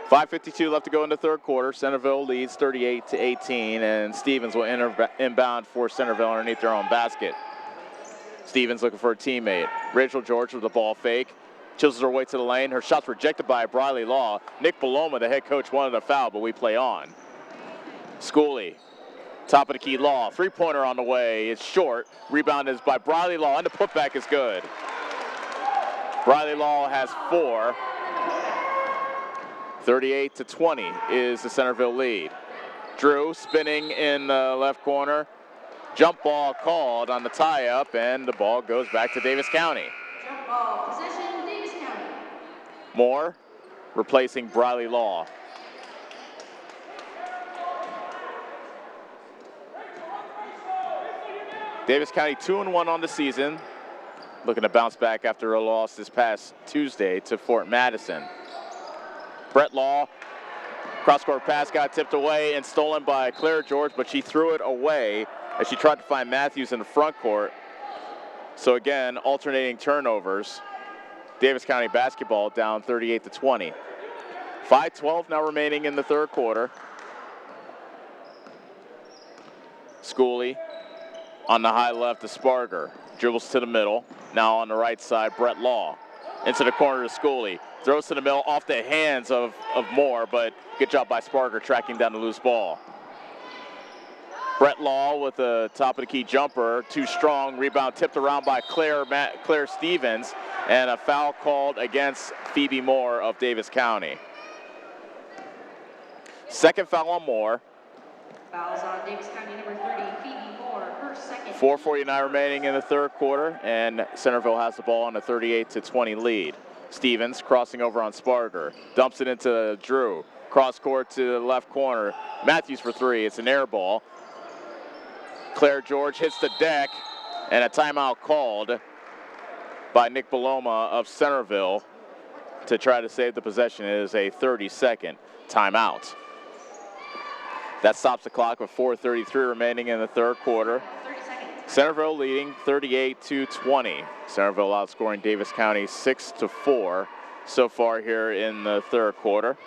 5:52 left to go in the third quarter. Centerville leads 38-18, and Stevens will inbound for Centerville underneath their own basket. Stevens looking for a teammate. Rachel George with the ball fake. Chisels her way to the lane. Her shot's rejected by Briley Law. Nick Paloma, the head coach, wanted a foul, but we play on. Schooley, top of the key, Law. Three-pointer on the way. It's short. Rebound is by Briley Law, and the putback is good. Briley Law has 4. 38-20 is the Centerville lead. Drew spinning in the left corner. Jump ball called on the tie-up, and the ball goes back to Davis County. Jump ball, possession, Davis County. Moore replacing Briley Law. Davis County 2-1 on the season. Looking to bounce back after a loss this past Tuesday to Fort Madison. Brett Law, cross-court pass got tipped away and stolen by Claire George, but she threw it away as she tried to find Matthews in the front court. So again, alternating turnovers. Davis County basketball down 38-20. 5:12 now remaining in the third quarter. Schooley on the high left to Sparger. Dribbles to the middle. Now on the right side, Brett Law. Into the corner to Schooley. Throws to the middle off the hands of Moore, but good job by Sparger tracking down the loose ball. Brett Law with the top of the key jumper, too strong. Rebound tipped around by Claire Stevens, and a foul called against Phoebe Moore of Davis County. Second foul on Moore. Fouls on Davis County number 30, Phoebe Moore, her second. 4:49 remaining in the third quarter, and Centerville has the ball on a 38-20 lead. Stevens crossing over on Sparger, dumps it into Drew. Cross court to the left corner. Matthews for 3. It's an air ball. Claire George hits the deck, and a timeout called by Nick Paloma of Centerville to try to save the possession. It is a 30-second timeout. That stops the clock with 4:33 remaining in the third quarter. Centerville leading 38-20. Centerville outscoring Davis County 6-4 so far here in the third quarter.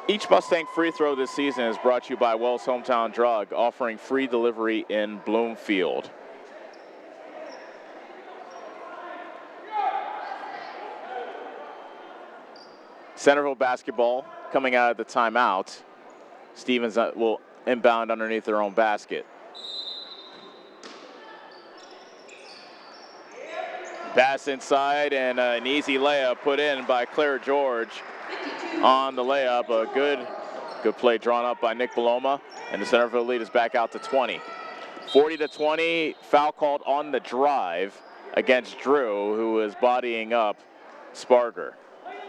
Each Mustang free throw this season is brought to you by Wells Hometown Drug, offering free delivery in Bloomfield. Centerville basketball coming out of the timeout. Stevens will inbound underneath their own basket. Pass inside, and an easy layup put in by Claire George on the layup. A good play drawn up by Nick Paloma, and the Centerville lead is back out to 20. 40-20, foul called on the drive against Drew, who is bodying up Sparger.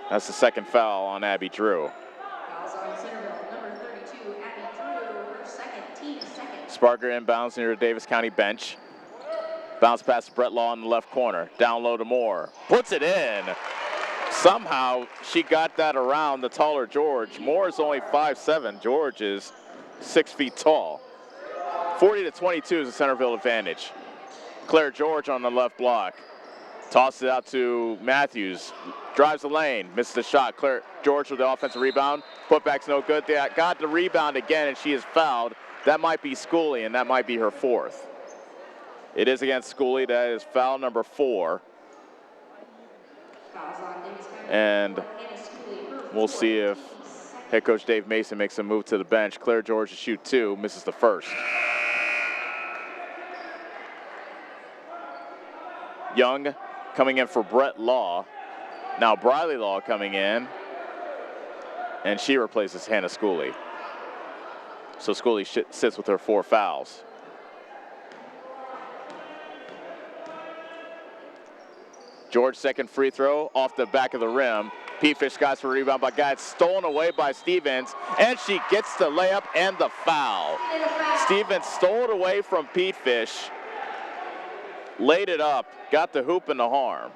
That's the second foul on Abby Drew. Fouls on Centerville number 32, Abby Drew, her second, team second. Sparger inbounds near the Davis County bench. Bounce pass to Brett Law in the left corner. Down low to Moore. Puts it in. Somehow she got that around the taller George. Moore is only 5'7". George is 6 feet tall. 40-22 is the Centerville advantage. Claire George on the left block. Tosses it out to Matthews. Drives the lane. Misses the shot. Claire George with the offensive rebound. Putback's no good. They got the rebound again, and she is fouled. That might be Schooley, and that might be her fourth. It is against Schooley. That is foul number 4. And we'll see if head coach Dave Mason makes a move to the bench. Claire George to shoot 2, misses the first. Young coming in for Brett Law. Now Briley Law coming in, and she replaces Hannah Schooley. So Schooley sits with her 4 fouls. George second free throw off the back of the rim. Peafish got for a rebound by Guy. It's stolen away by Stevens, and she gets the layup and the foul. Stevens stole it away from Peafish, laid it up, got the hoop and the harm.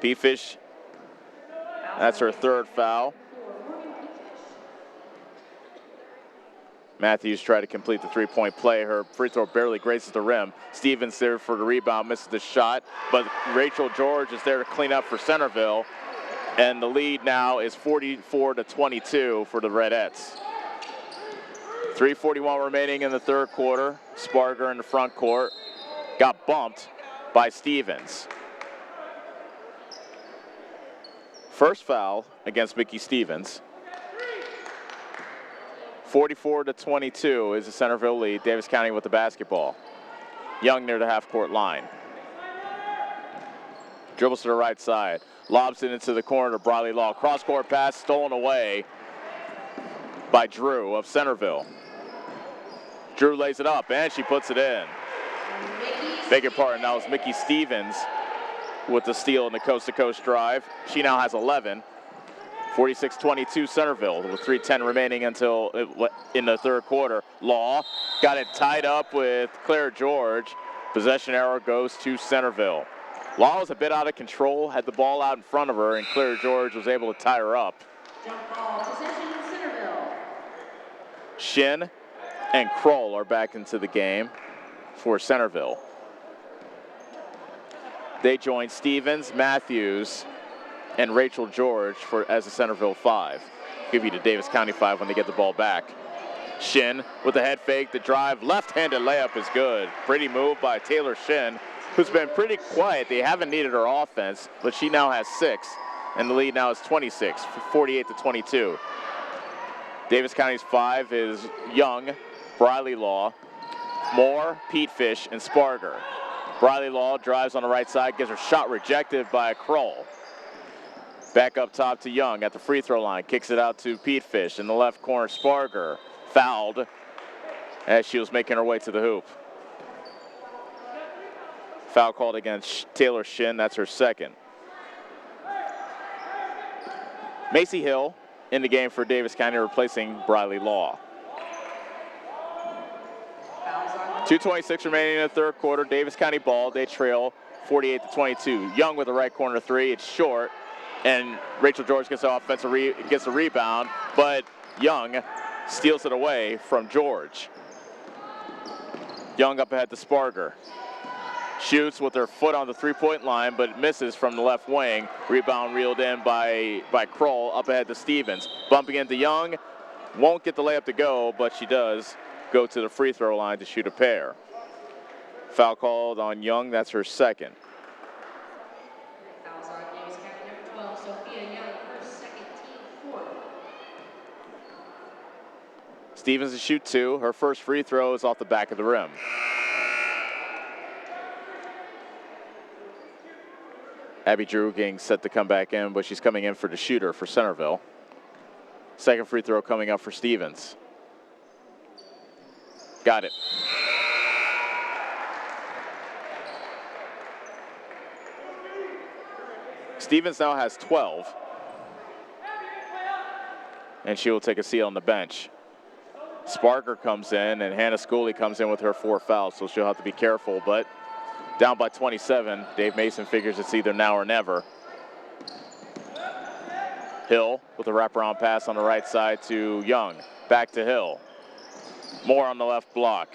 Peafish, that's her third foul. Matthews tried to complete the three-point play. Her free throw barely grazes the rim. Stevens there for the rebound, misses the shot, but Rachel George is there to clean up for Centerville. And the lead now is 44-22 for the Redettes. 3:41 remaining in the third quarter. Sparger in the front court got bumped by Stevens. First foul against Mickey Stevens. 44-22 is the Centerville lead. Davis County with the basketball. Young near the half-court line. Dribbles to the right side. Lobs it into the corner to Briley Law. Cross-court pass stolen away by Drew of Centerville. Drew lays it up, and she puts it in. Beg your pardon, that was Mickey Stevens with the steal in the coast-to-coast drive. She now has 11. 46-22 Centerville with 3:10 remaining until in the third quarter. Law got it tied up with Claire George. Possession arrow goes to Centerville. Law was a bit out of control, had the ball out in front of her, and Claire George was able to tie her up. Jump ball, possession Centerville. Shin and Kroll are back into the game for Centerville. They join Stevens, Matthews, and Rachel George as a Centerville 5. Give you the Davis County 5 when they get the ball back. Shin with the head fake, the drive, left-handed layup is good. Pretty move by Taylor Shin, who's been pretty quiet. They haven't needed her offense, but she now has 6, and the lead now is 26, 48-22. Davis County's 5 is Young, Briley Law, Moore, Pete Fish, and Sparger. Briley Law drives on the right side, gets her shot rejected by Kroll. Back up top to Young at the free throw line, kicks it out to Pete Fish in the left corner. Sparger fouled as she was making her way to the hoop. Foul called against Taylor Shin, that's her second. Macy Hill in the game for Davis County, replacing Briley Law. 2:26 remaining in the third quarter. Davis County ball. They trail 48-22. Young with the right corner three. It's short, and Rachel George gets the rebound, but Young steals it away from George. Young up ahead to Sparger. Shoots with her foot on the three-point line, but misses from the left wing. Rebound reeled in by Kroll. Up ahead to Stevens. Bumping into Young. Won't get the layup to go, but she does go to the free throw line to shoot a pair. Foul called on Young. That's her second. Fouls on Davis County number 12, Sophia Young, her second, team 4. Stevens to shoot 2. Her first free throw is off the back of the rim. Abby Drew getting set to come back in, but she's coming in for the shooter for Centerville. Second free throw coming up for Stevens. Got it. Stevens now has 12. And she will take a seat on the bench. Sparger comes in, and Hannah Schooley comes in with her 4 fouls, so she'll have to be careful, but down by 27. Dave Mason figures it's either now or never. Hill with a wraparound pass on the right side to Young. Back to Hill. Moore on the left block.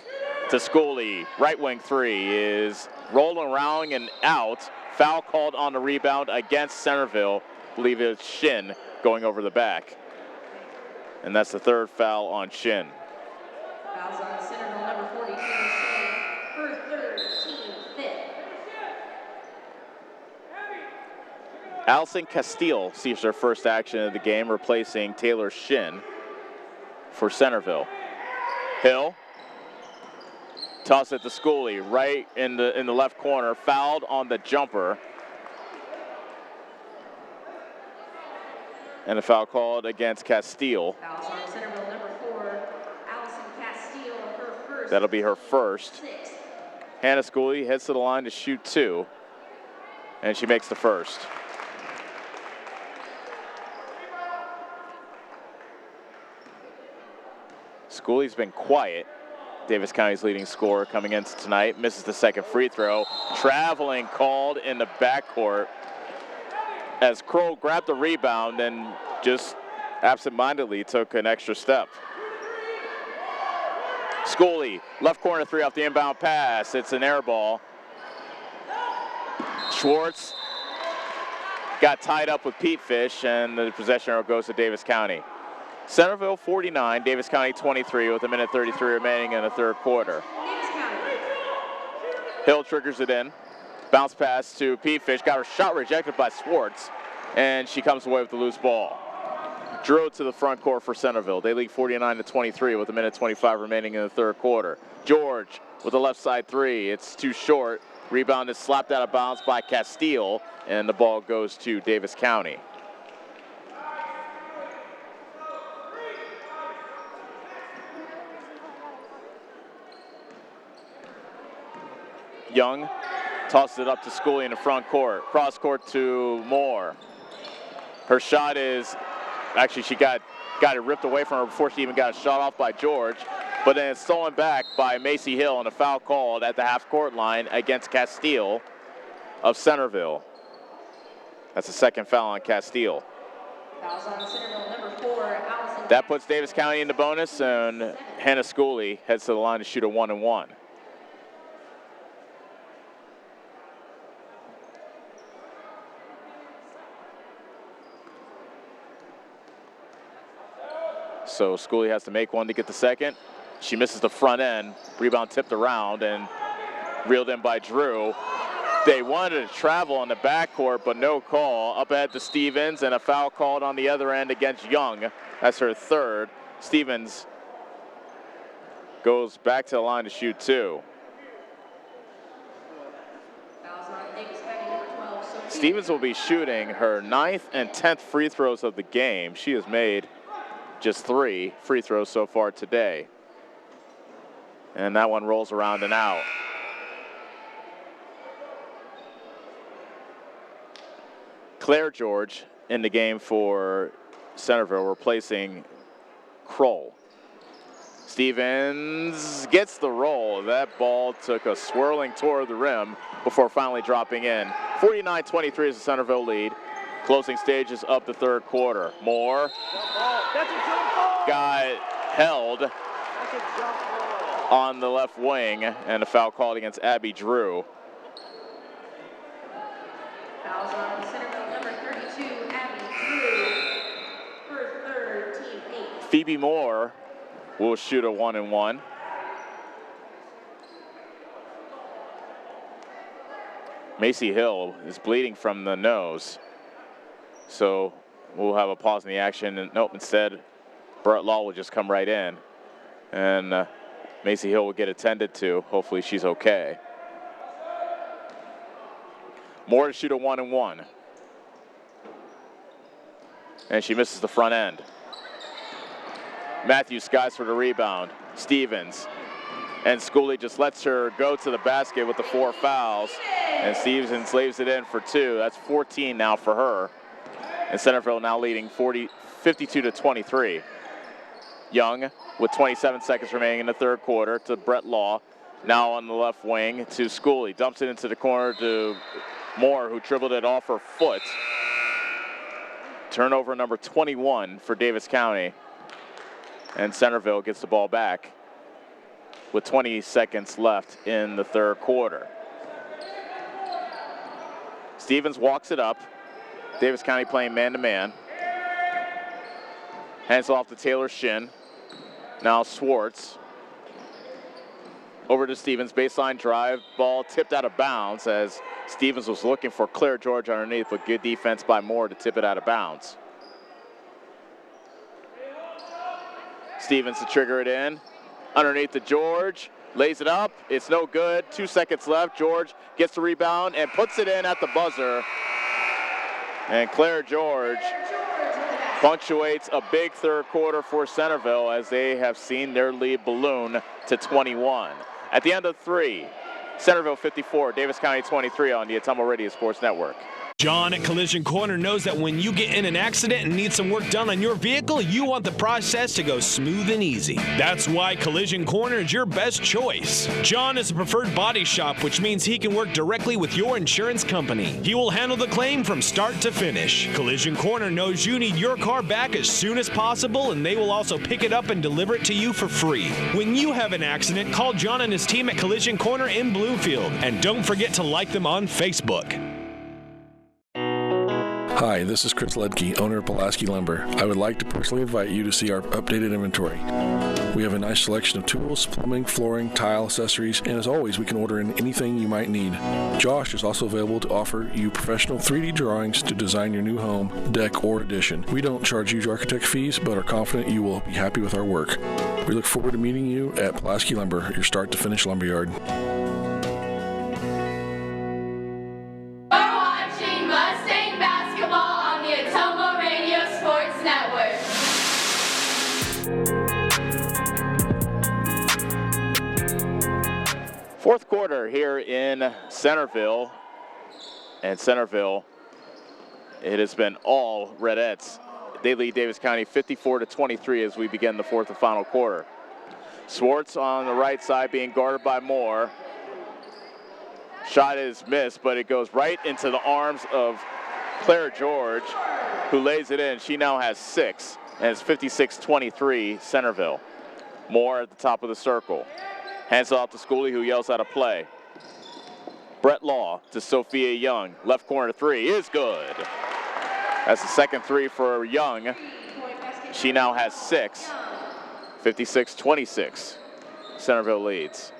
To Schooley. Right wing 3 is rolling around and out. Foul called on the rebound against Centerville. I believe it's Shin going over the back. And that's the third foul on Shin. Fouls on Centerville number 42, Shin, her third, team 5th. Allison Castile sees her first action of the game, replacing Taylor Shin for Centerville. Hill, toss it to Schooley, right in the left corner, fouled on the jumper. And a foul called against Castile. Fouls on Centerville number 4, Allison Castile, her first. That'll be her first. 6. Hannah Schooley heads to the line to shoot 2, and she makes the first. Schooley's been quiet. Davis County's leading scorer coming into tonight. Misses the second free throw. Traveling called in the backcourt as Kroll grabbed the rebound and just absent-mindedly took an extra step. Schooley, left corner three off the inbound pass. It's an air ball. Schwartz got tied up with Pete Fish, and the possession arrow goes to Davis County. Centerville 49, Davis County 23 with a minute 33 remaining in the third quarter. Hill triggers it in. Bounce pass to Pete Fish. Got her shot rejected by Schwartz, and she comes away with the loose ball. Drew it to the front court for Centerville. They lead 49-23 with a minute 25 remaining in the third quarter. George with the left side three. It's too short. Rebound is slapped out of bounds by Castile, and the ball goes to Davis County. Young tosses it up to Schooley in the front court. Cross court to Moore. Her shot is, actually she got it ripped away from her before she even got a shot off by George, but then it's stolen back by Macy Hill and a foul called at the half court line against Castile of Centerville. That's the second foul on Castile. Fouls on Centerville, number 4, Allison. That puts Davis County in the bonus, and Hannah Schooley heads to the line to shoot a 1-and-1. So Schooley has to make one to get the second. She misses the front end. Rebound tipped around and reeled in by Drew. They wanted to travel on the backcourt, but no call. Up ahead to Stevens, and a foul called on the other end against Young. That's her third. Stevens goes back to the line to shoot two. Stevens will be shooting her 9th and 10th free throws of the game. She has made just 3 free throws so far today. And that one rolls around and out. Claire George in the game for Centerville, replacing Kroll. Stevens gets the roll. That ball took a swirling tour of the rim before finally dropping in. 49-23 is the Centerville lead. Closing stages of the third quarter. Moore got held on the left wing, and a foul called against Abby Drew. Fouls on Centerville, number 32, Abby Drew, her third, team 8. Phoebe Moore will shoot a 1-and-1. Macy Hill is bleeding from the nose. So we'll have a pause in the action. And nope, instead, Brett Law will just come right in. And Macy Hill will get attended to. Hopefully she's okay. Moore to shoot a 1-and-1. And she misses the front end. Matthews skies for the rebound. Stevens. And Schooley just lets her go to the basket with the 4 fouls. And Stevens leaves it in for 2. That's 14 now for her. And Centerville now leading 52-23. Young with 27 seconds remaining in the third quarter to Brett Law. Now on the left wing to Schooley. Dumps it into the corner to Moore, who dribbled it off her foot. Turnover number 21 for Davis County. And Centerville gets the ball back with 20 seconds left in the third quarter. Stevens walks it up. Davis County playing man-to-man. Hands off to Taylor Shin. Now Schwartz. Over to Stevens, baseline drive. Ball tipped out of bounds as Stevens was looking for Claire George underneath, but good defense by Moore to tip it out of bounds. Stevens to trigger it in. Underneath to George. Lays it up. It's no good. 2 seconds left. George gets the rebound and puts it in at the buzzer. And Claire George punctuates a big third quarter for Centerville as they have seen their lead balloon to 21. At the end of 3, Centerville 54, Davis County 23 on the Atomo Radio Sports Network. John at Collision Corner knows that when you get in an accident and need some work done on your vehicle, you want the process to go smooth and easy. That's why Collision Corner is your best choice. John is a preferred body shop, which means he can work directly with your insurance company. He will handle the claim from start to finish. Collision Corner knows you need your car back as soon as possible, and they will also pick it up and deliver it to you for free. When you have an accident, call John and his team at Collision Corner in Bloomfield, and don't forget to like them on Facebook. Hi, this is Chris Ledke, owner of Pulaski Lumber. I would like to personally invite you to see our updated inventory. We have a nice selection of tools, plumbing, flooring, tile, accessories, and as always, we can order in anything you might need. Josh is also available to offer you professional 3D drawings to design your new home, deck, or addition. We don't charge huge architect fees, but are confident you will be happy with our work. We look forward to meeting you at Pulaski Lumber, your start-to-finish lumberyard. Mustang basketball on the Atomo Radio Sports Network. Fourth quarter here in Centerville. And Centerville, it has been all Redettes. They lead Davis County 54-23 as we begin the fourth and final quarter. Swartz on the right side being guarded by Moore. Shot is missed, but it goes right into the arms of Claire George, who lays it in. She now has 6, and it's 56-23 Centerville. Moore at the top of the circle. Hands it off to Schooley, who yells out a play. Brett Law to Sophia Young. Left corner 3 is good. That's the second 3 for Young. She now has 6. 56-26. Centerville leads.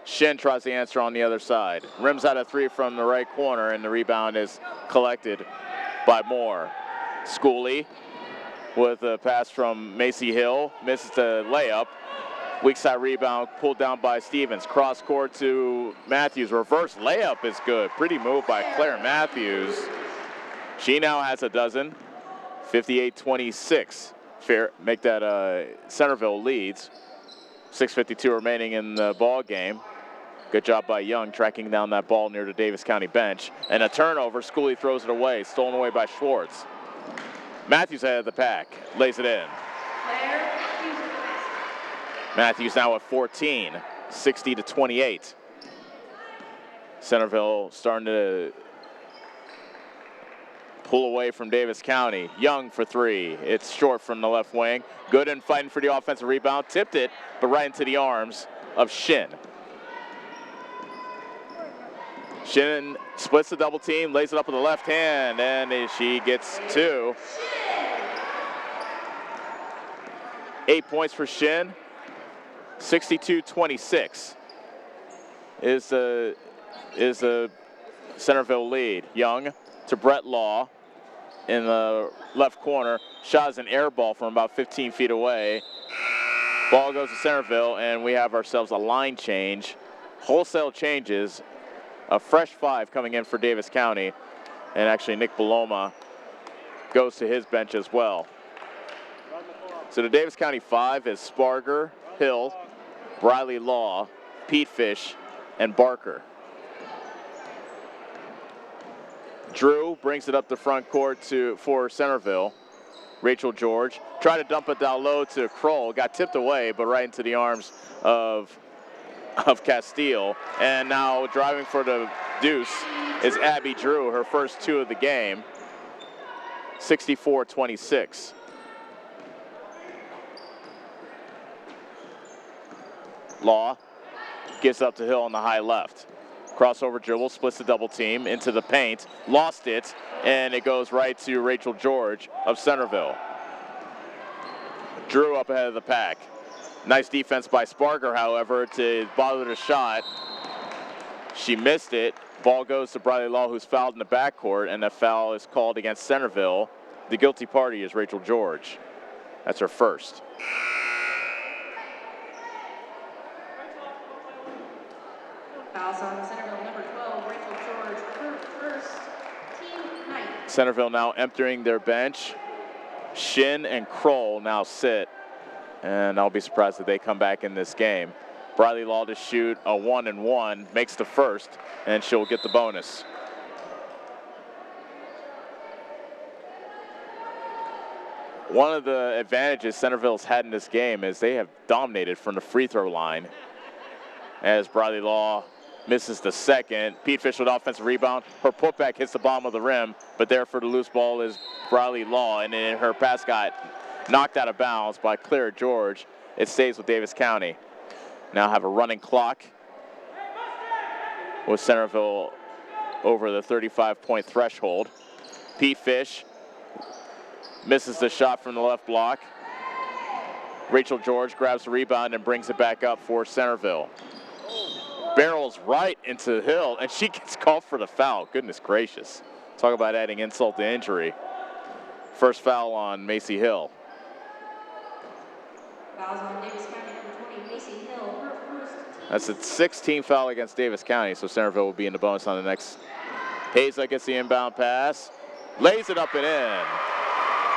Shin tries the answer on the other side. Rims out a 3 from the right corner, and the rebound is collected by Moore. Schooley with a pass from Macy Hill. Misses the layup. Weak side rebound pulled down by Stevens. Cross court to Matthews. Reverse layup is good. Pretty move by Claire Matthews. She now has a dozen. 58-26. Make that Centerville leads. 6:52 remaining in the ball game. Good job by Young tracking down that ball near the Davis County bench. And a turnover. Schooley throws it away. Stolen away by Schwartz. Matthews ahead of the pack. Lays it in. Matthews now at 14. 60-28. Centerville starting to pull away from Davis County. Young for 3. It's short from the left wing. Gooden fighting for the offensive rebound. Tipped it, but right into the arms of Shin. Shin splits the double team, lays it up with the left hand, and she gets 2. 8 points for Shin. 62-26 is the Centerville lead. Young to Brett Law in the left corner. Shot is an air ball from about 15 feet away. Ball goes to Centerville, and we have ourselves a line change. Wholesale changes. A fresh 5 coming in for Davis County. And actually Nick Beloma goes to his bench as well. So the Davis County 5 is Sparger, Hill, Briley Law, Pete Fish, and Barker. Drew brings it up the front court for Centerville. Rachel George tried to dump it down low to Kroll. Got tipped away, but right into the arms of Castile. And now driving for the deuce is Abby Drew, her first 2 of the game. 64-26. Law gives up to Hill on the high left. Crossover dribble, splits the double team into the paint, lost it, and it goes right to Rachel George of Centerville. Drew up ahead of the pack. Nice defense by Sparger, however, to bother the shot. She missed it. Ball goes to Briley Law, who's fouled in the backcourt, and the foul is called against Centerville. The guilty party is Rachel George. That's her first. Fouls on Centerville number 12, Rachel George, her first, team night. Centerville now emptying their bench. Shin and Kroll now sit, and I'll be surprised if they come back in this game. Briley Law to shoot a 1-and-1, makes the first, and she'll get the bonus. One of the advantages Centerville's had in this game is they have dominated from the free throw line. As Briley Law misses the second. Pete Fish with offensive rebound. Her putback hits the bottom of the rim, but there for the loose ball is Briley Law, and then her pass got knocked out of bounds by Claire George. It stays with Davis County. Now have a running clock with Centerville over the 35-point threshold. Pete Fish misses the shot from the left block. Rachel George grabs the rebound and brings it back up for Centerville. Barrels right into Hill, and she gets called for the foul. Goodness gracious. Talk about adding insult to injury. First foul on Macy Hill. Fouls on Davis County, number 20, Macy Hill, her first. That's a 16th foul against Davis County, so Centerville will be in the bonus on the next. Haza gets the inbound pass, lays it up and in.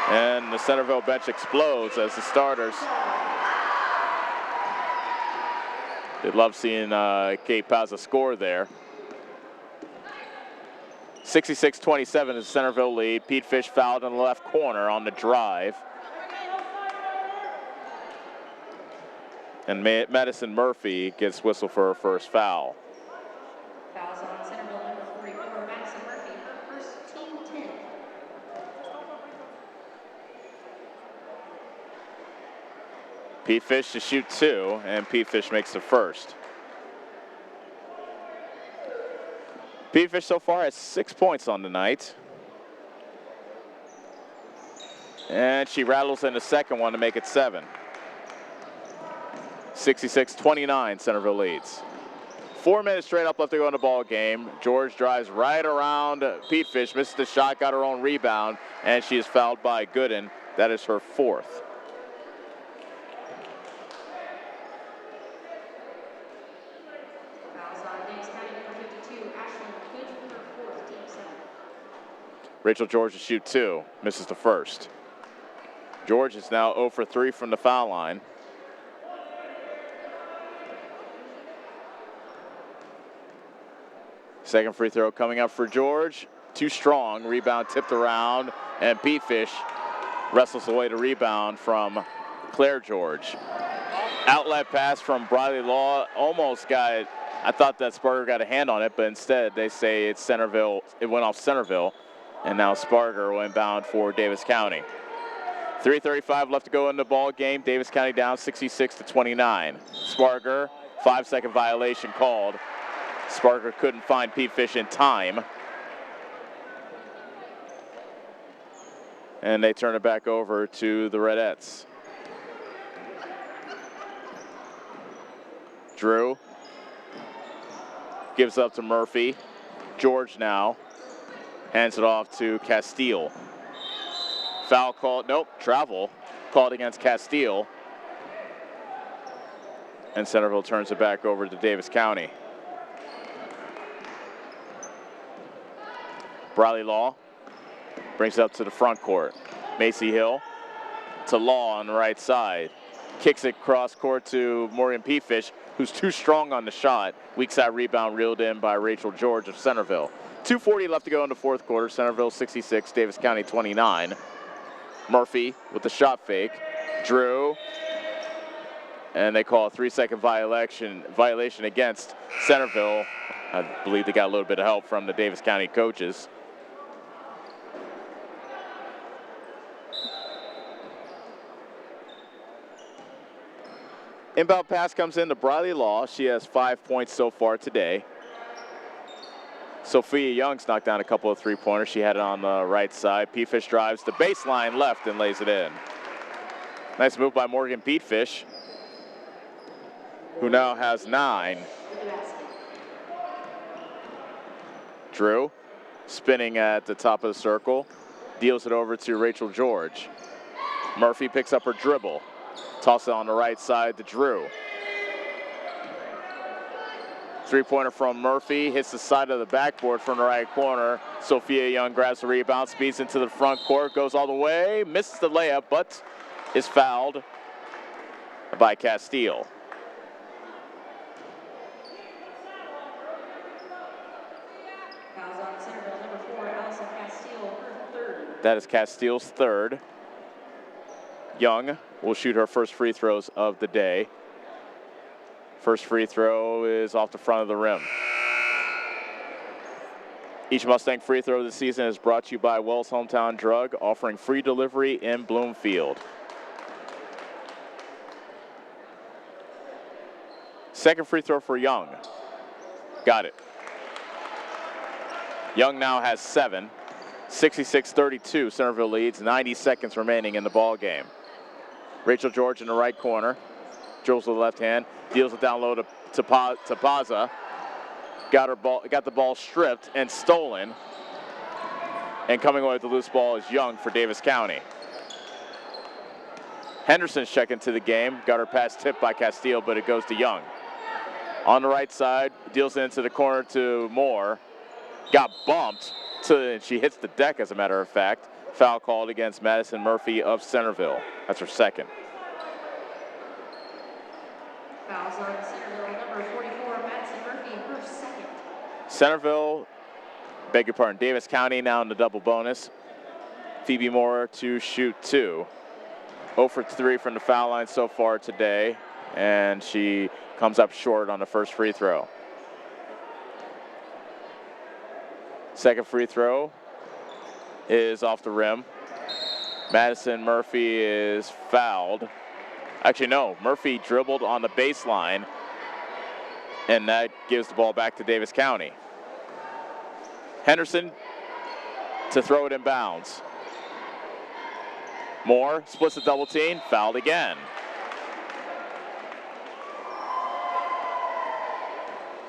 And the Centerville bench explodes as the starters. They love seeing Kate Pazza score there. 66-27 is the Centerville lead. Pete Fish fouled in the left corner on the drive. And Madison Murphy gets whistled for her first foul. Fouls on Centerville, number 44, Madison Murphy, her first team 10. Pete Fish to shoot two, and Pete Fish makes the first. Pete Fish so far has 6 points on the night. And she rattles in the second one to make it 7. 66-29, Centerville leads. 4 minutes straight up left to go in the ball game. George drives right around Pete Fish, misses the shot, got her own rebound, and she is fouled by Gooden. That is her fourth. Rachel George to shoot two, misses the first. George is now 0 for 3 from the foul line. Second free throw coming up for George. Too strong, rebound tipped around, and Pete Fish wrestles away the rebound from Claire George. Outlet pass from Briley Law, almost got, I thought that Sparger got a hand on it, but instead they say it's Centerville, it went off Centerville. And now Sparger will inbound for Davis County. 3:35 left to go in the ball game. Davis County down 66-29. Sparger, 5-second violation called. Sparger couldn't find Pete Fish in time. And they turn it back over to the Redettes. Drew gives up to Murphy. George now hands it off to Castile. Foul called, nope, travel called against Castile. And Centerville turns it back over to Davis County. Briley Law brings it up to the front court. Macy Hill to Law on the right side. Kicks it cross court to Morgan Pete Fish, who's too strong on the shot. Weak side rebound reeled in by Rachel George of Centerville. 2:40 left to go in the fourth quarter. Centerville 66, Davis County 29. Murphy with the shot fake. Drew. And they call a 3-second violation against Centerville. I believe they got a little bit of help from the Davis County coaches. Inbound pass comes in to Briley Law. She has 5 points so far today. Sophia Young's knocked down a couple of three-pointers. She had it on the right side. Pete Fish drives the baseline left and lays it in. Nice move by Morgan Pete Fish, who now has 9. Drew, spinning at the top of the circle, deals it over to Rachel George. Murphy picks up her dribble. Toss it on the right side to Drew. Three-pointer from Murphy, hits the side of the backboard from the right corner. Sophia Young grabs the rebound, speeds into the front court, goes all the way, misses the layup, but is fouled by Castile. Fouls on Centerville, number 4, Allison Castile, her third. That is Castile's third. Young will shoot her first free throws of the day. First free throw is off the front of the rim. Each Mustang free throw this season is brought to you by Wells Hometown Drug, offering free delivery in Bloomfield. Second free throw for Young. Got it. Young now has 7. 66-32, Centerville leads. 90 seconds remaining in the ball game. Rachel George in the right corner. Dribbles with the left hand. Deals it down low to Paza. Got the ball stripped and stolen. And coming away with the loose ball is Young for Davis County. Henderson's checking to the game. Got her pass tipped by Castile, but it goes to Young. On the right side, deals it into the corner to Moore. Got bumped, and she hits the deck, as a matter of fact. Foul called against Madison Murphy of Centerville. That's her second. Fouls on Centerville, number 44, Madison Murphy, her second. Centerville, beg your pardon, Davis County now in the double bonus. Phoebe Moore to shoot 2. 0 for 3 from the foul line so far today, and she comes up short on the first free throw. Second free throw is off the rim. Madison Murphy is fouled. Actually, no, Murphy dribbled on the baseline, and that gives the ball back to Davis County. Henderson to throw it in bounds. Moore splits the double team, fouled again.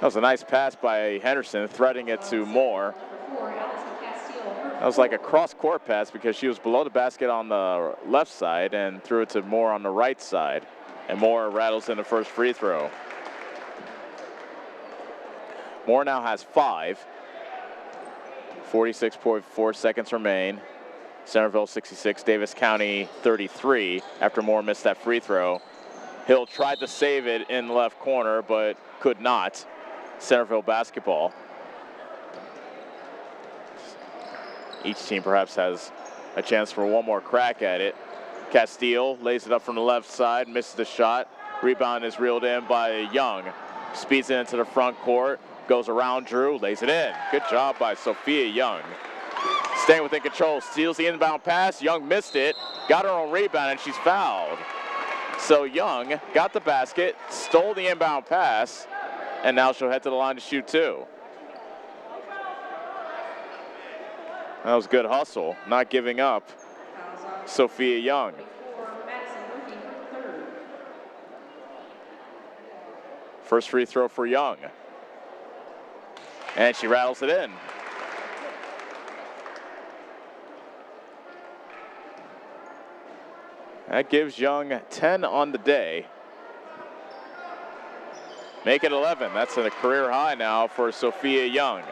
That was a nice pass by Henderson, threading it to Moore. That was like a cross-court pass because she was below the basket on the left side and threw it to Moore on the right side. And Moore rattles in the first free throw. Moore now has 5. 46.4 seconds remain. Centerville 66, Davis County 33 after Moore missed that free throw. Hill tried to save it in the left corner, but could not. Centerville basketball. Each team perhaps has a chance for one more crack at it. Castile lays it up from the left side, misses the shot. Rebound is reeled in by Young. Speeds it into the front court, goes around Drew, lays it in. Good job by Sophia Young. Staying within control, steals the inbound pass. Young missed it, got her own rebound, and she's fouled. So Young got the basket, stole the inbound pass, and now she'll head to the line to shoot 2. That was good hustle, not giving up. Sophia Young. First free throw for Young. And she rattles it in. That gives Young 10 on the day. Make it 11. That's a career high now for Sophia Young.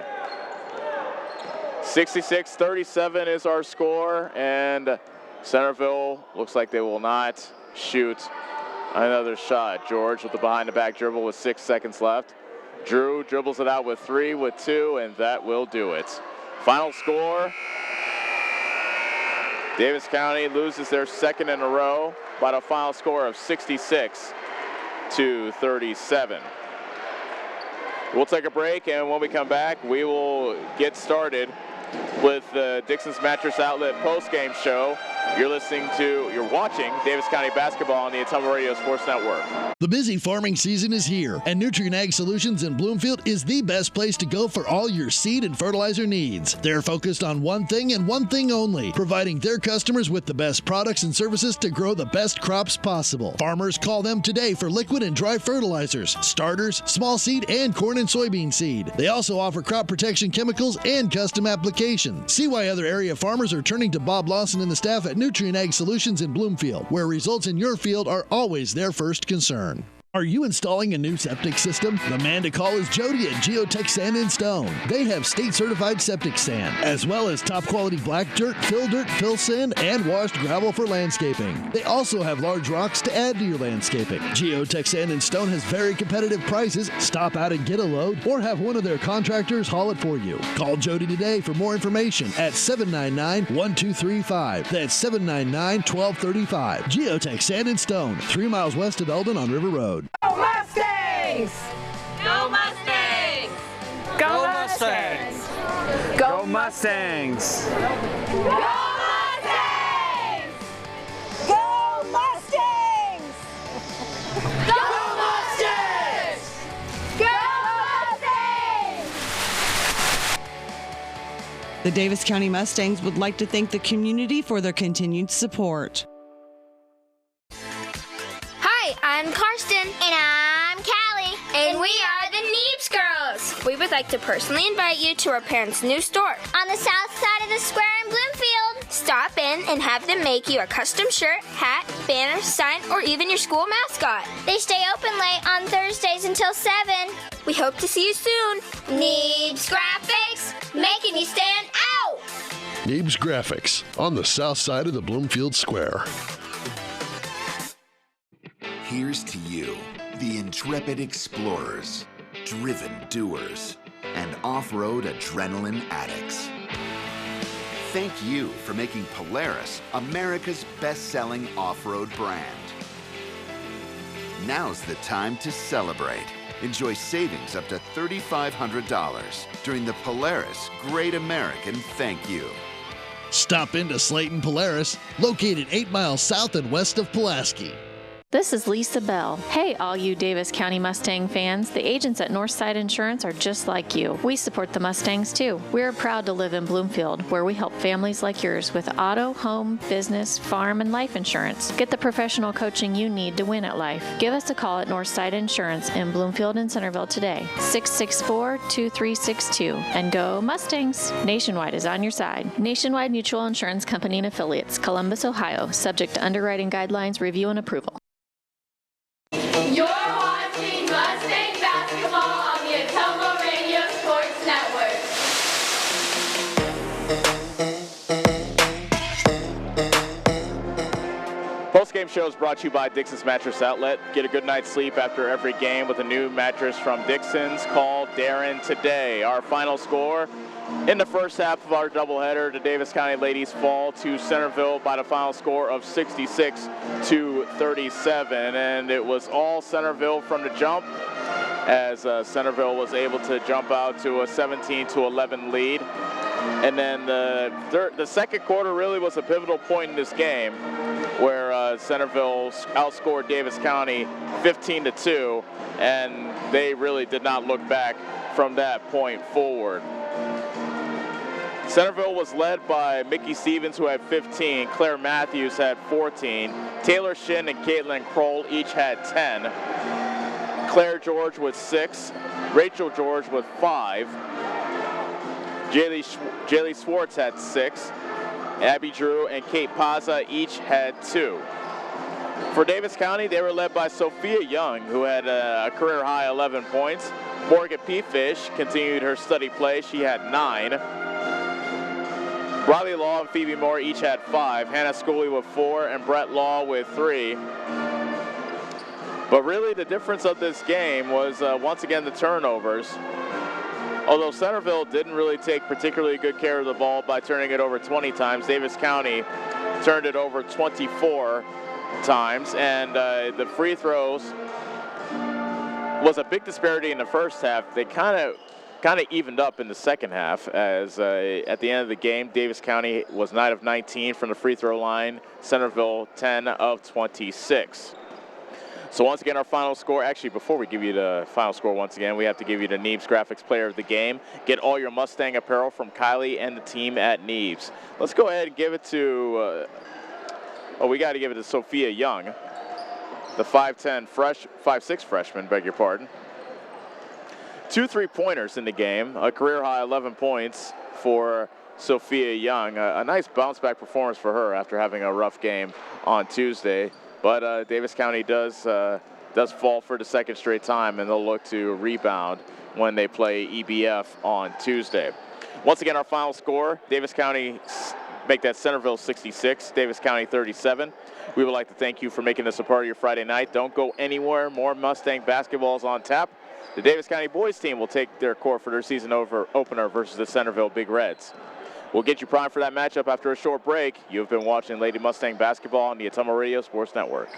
66-37 is our score, and Centerville looks like they will not shoot another shot. George with the behind-the-back dribble with 6 seconds left. Drew dribbles it out with 3, with 2, and that will do it. Final score, Davis County loses their second in a row by the final score of 66-37. We'll take a break, and when we come back, we will get started with the Dixon's Mattress Outlet post-game show. You're watching Davis County basketball on the Ottumwa Radio Sports Network. The busy farming season is here, and Nutrient Ag Solutions in Bloomfield is the best place to go for all your seed and fertilizer needs. They're focused on one thing and one thing only, providing their customers with the best products and services to grow the best crops possible. Farmers, call them today for liquid and dry fertilizers, starters, small seed, and corn and soybean seed. They also offer crop protection chemicals and custom applications. See why other area farmers are turning to Bob Lawson and the staff at Nutrient Ag Solutions in Bloomfield, where results in your field are always their first concern. Are you installing a new septic system? The man to call is Jody at Geotech Sand and Stone. They have state-certified septic sand, as well as top-quality black dirt, fill sand, and washed gravel for landscaping. They also have large rocks to add to your landscaping. Geotech Sand and Stone has very competitive prices. Stop out and get a load, or have one of their contractors haul it for you. Call Jody today for more information at 799-1235. That's 799-1235. Geotech Sand and Stone, 3 miles west of Eldon on River Road. Go Mustangs! Go Mustangs! Go Mustangs! Go Mustangs! Go Mustangs! Go Mustangs! Go Mustangs! Go Mustangs! The Davis County Mustangs would like to thank the community for their continued support. Hi, I'm Karsten. And I'm Callie. And we are the Neebs Girls. We would like to personally invite you to our parents' new store on the south side of the square in Bloomfield. Stop in and have them make you a custom shirt, hat, banner, sign, or even your school mascot. They stay open late on Thursdays until 7. We hope to see you soon. Neebs Graphics, making you stand out. Neebs Graphics on the south side of the Bloomfield Square. Here's to you, the intrepid explorers, driven doers, and off-road adrenaline addicts. Thank you for making Polaris America's best-selling off-road brand. Now's the time to celebrate. Enjoy savings up to $3,500 during the Polaris Great American Thank You. Stop into Slayton Polaris, located 8 miles south and west of Pulaski. This is Lisa Bell. Hey, all you Davis County Mustang fans. The agents at Northside Insurance are just like you. We support the Mustangs too. We're proud to live in Bloomfield, where we help families like yours with auto, home, business, farm, and life insurance. Get the professional coaching you need to win at life. Give us a call at Northside Insurance in Bloomfield and Centerville today, 664-2362. And go Mustangs! Nationwide is on your side. Nationwide Mutual Insurance Company and Affiliates, Columbus, Ohio, subject to underwriting guidelines, review, and approval. You're watching Mustang basketball on the Atomo Radio Sports Network. Post-game show is brought to you by Dixon's Mattress Outlet. Get a good night's sleep after every game with a new mattress from Dixon's. Call Darren today. Our final score in the first half of our doubleheader, the Davis County ladies fall to Centerville by the final score of 66-37. And it was all Centerville from the jump, as Centerville was able to jump out to a 17-11 lead. And then the second quarter really was a pivotal point in this game, where Centerville outscored Davis County 15-2, and they really did not look back from that point forward. Centerville was led by Mickey Stevens, who had 15, Claire Matthews had 14, Taylor Shin and Caitlin Kroll each had 10, Claire George with 6, Rachel George with 5, Jaylee Swartz had 6, Abby Drew and Kate Paza each had 2. For Davis County, they were led by Sophia Young, who had a career-high 11 points. Morgan P-Fish continued her steady play. She had 9. Riley Law and Phoebe Moore each had 5. Hannah Schooley with 4 and Brett Law with 3. But really the difference of this game was once again the turnovers. Although Centerville didn't really take particularly good care of the ball by turning it over 20 times, Davis County turned it over 24 times, and the free throws was a big disparity in the first half. They kind of evened up in the second half, as at the end of the game, Davis County was 9 of 19 from the free throw line, Centerville 10 of 26. So once again, our final score, actually before we give you the final score once again, we have to give you the Neebs Graphics Player of the Game. Get all your Mustang apparel from Kylie and the team at Neebs. Let's go ahead and give it to, we got to give it to Sophia Young, the 5'6" freshman, beg your pardon. 2 3-pointers in the game, a career-high 11 points for Sophia Young. A nice bounce-back performance for her after having a rough game on Tuesday. But Davis County does does fall for the second straight time, and they'll look to rebound when they play EBF on Tuesday. Once again, our final score, Davis County make that Centerville 66, Davis County 37. We would like to thank you for making this a part of your Friday night. Don't go anywhere. More Mustang basketball is on tap. The Davis County boys team will take their court for their season opener versus the Centerville Big Reds. We'll get you primed for that matchup after a short break. You've been watching Lady Mustang basketball on the Atomo Radio Sports Network.